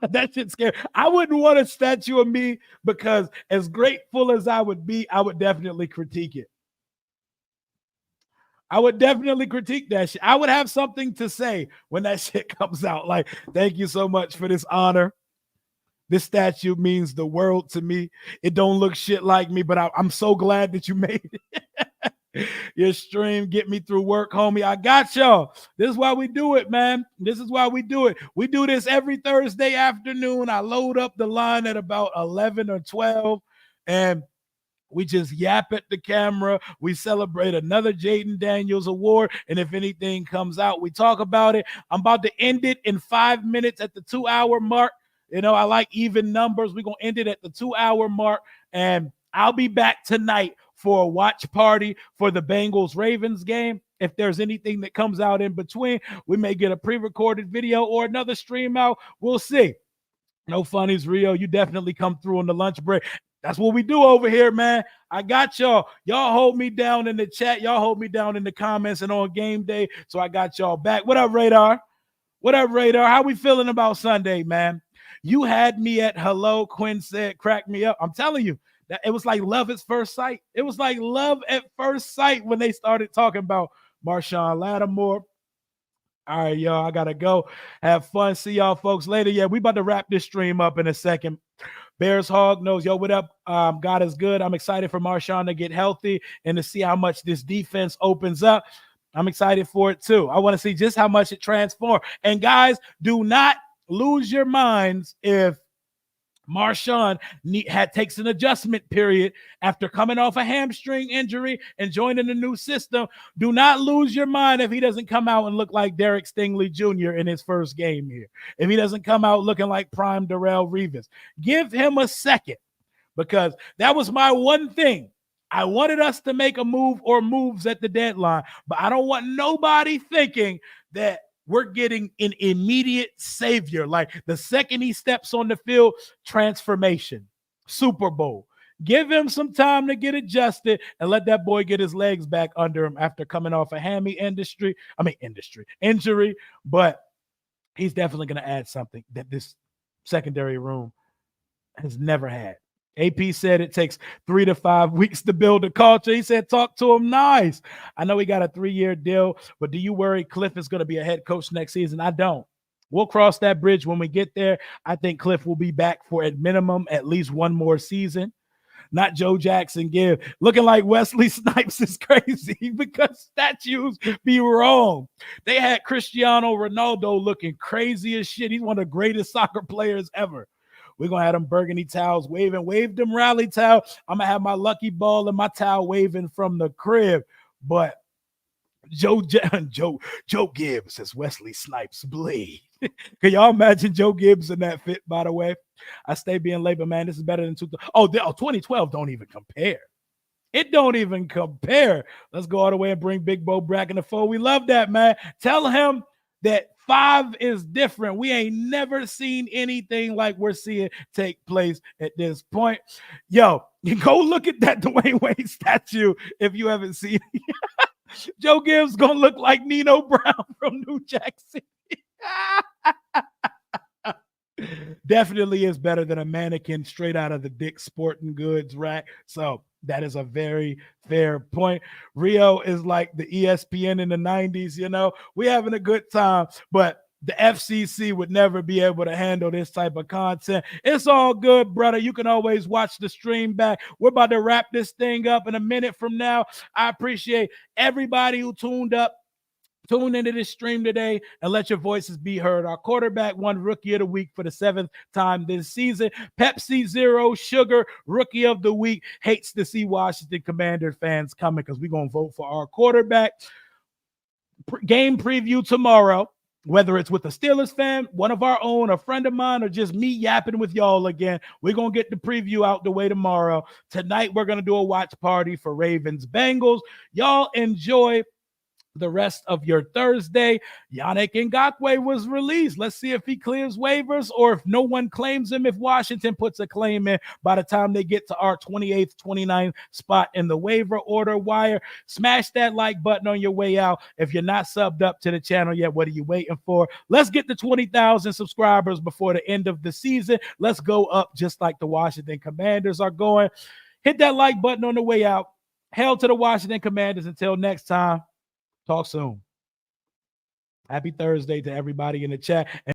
That shit's scary. I wouldn't want a statue of me because as grateful as I would be, I would definitely critique it. I would definitely critique that shit. I would have something to say when that shit comes out. Like, thank you so much for this honor. This statue means the world to me. It don't look shit like me, but I'm so glad that you made it. Your stream get me through work, homie. I got y'all. This is why we do it, man. This is why we do it. We do this every Thursday afternoon. I load up the line at about 11 or 12, and we just yap at the camera. We celebrate another Jayden Daniels award, and if anything comes out, we talk about it. I'm about to end it in 5 minutes at the 2-hour mark. You know, I like even numbers. We're going to end it at the 2-hour mark, and I'll be back tonight for a watch party for the Bengals-Ravens game. If there's anything that comes out in between, we may get a pre-recorded video or another stream out. We'll see. No funnies, Rio. You definitely come through on the lunch break. That's what we do over here, man. I got y'all. Y'all hold me down in the chat. Y'all hold me down in the comments and on game day. So I got y'all back. What up, Radar? What up, Radar? How we feeling about Sunday, man? You had me at hello. Quinn said, crack me up. I'm telling you. It was like love at first sight. It was like love at first sight when they started talking about Marshawn Lattimore. All right, y'all, I got to go. Have fun. See y'all folks later. Yeah, we about to wrap this stream up in a second. Bears Hog knows, yo, what up? God is good. I'm excited for Marshawn to get healthy and to see how much this defense opens up. I'm excited for it, too. I want to see just how much it transforms. And, guys, do not lose your minds if Marshawn takes an adjustment period after coming off a hamstring injury and joining the new system. Do not lose your mind if he doesn't come out and look like Derek Stingley Jr. in his first game here. If he doesn't come out looking like prime Darrelle Revis. Give him a second because that was my one thing. I wanted us to make a move or moves at the deadline, but I don't want nobody thinking that we're getting an immediate savior. Like the second he steps on the field, transformation, Super Bowl. Give him some time to get adjusted and let that boy get his legs back under him after coming off a hammy injury. But he's definitely going to add something that this secondary room has never had. AP said it takes 3 to 5 weeks to build a culture. He said, talk to him nice. I know he got a 3-year deal, but do you worry Cliff is going to be a head coach next season? I don't. We'll cross that bridge when we get there. I think Cliff will be back for at minimum at least one more season. Not Joe Jackson Gibb. Looking like Wesley Snipes is crazy because statues be wrong. They had Cristiano Ronaldo looking crazy as shit. He's one of the greatest soccer players ever. We're going to have them burgundy towels waving. Wave them rally towel. I'm going to have my lucky ball and my towel waving from the crib. But Joe Gibbs says Wesley Snipes bleed. Can y'all imagine Joe Gibbs in that fit, by the way? I stay being late, but man, this is better than 2012 don't even compare. It don't even compare. Let's go all the way and bring Big Bo back in the fold. We love that, man. Tell him that 5 is different. We ain't never seen anything like we're seeing take place at this point. Yo, you go look at that Dwayne Wade statue if you haven't seen it. Joe Gibbs gonna look like Nino Brown from New Jack City. Definitely is better than a mannequin straight out of the Dick's Sporting Goods rack. So that is a very fair point. Rio is like the ESPN in the 90s, you know. We having a good time, but the FCC would never be able to handle this type of content. It's all good, brother. You can always watch the stream back. We're about to wrap this thing up in a minute from now. I appreciate everybody who tuned into this stream today and let your voices be heard. Our quarterback won Rookie of the Week for the 7th time this season. Pepsi Zero Sugar, Rookie of the Week, hates to see Washington Commander fans coming because we're going to vote for our quarterback. Game preview tomorrow, whether it's with a Steelers fan, one of our own, a friend of mine, or just me yapping with y'all again. We're going to get the preview out the way tomorrow. Tonight, we're going to do a watch party for Ravens Bengals. Y'all enjoy the rest of your Thursday. Yannick Ngakoue was released. Let's see if he clears waivers or if no one claims him, if Washington puts a claim in by the time they get to our 28th, 29th spot in the waiver order wire. Smash that like button on your way out. If you're not subbed up to the channel yet, what are you waiting for? Let's get to 20,000 subscribers before the end of the season. Let's go up just like the Washington Commanders are going. Hit that like button on the way out. Hail to the Washington Commanders. Until next time. Talk soon. Happy Thursday to everybody in the chat.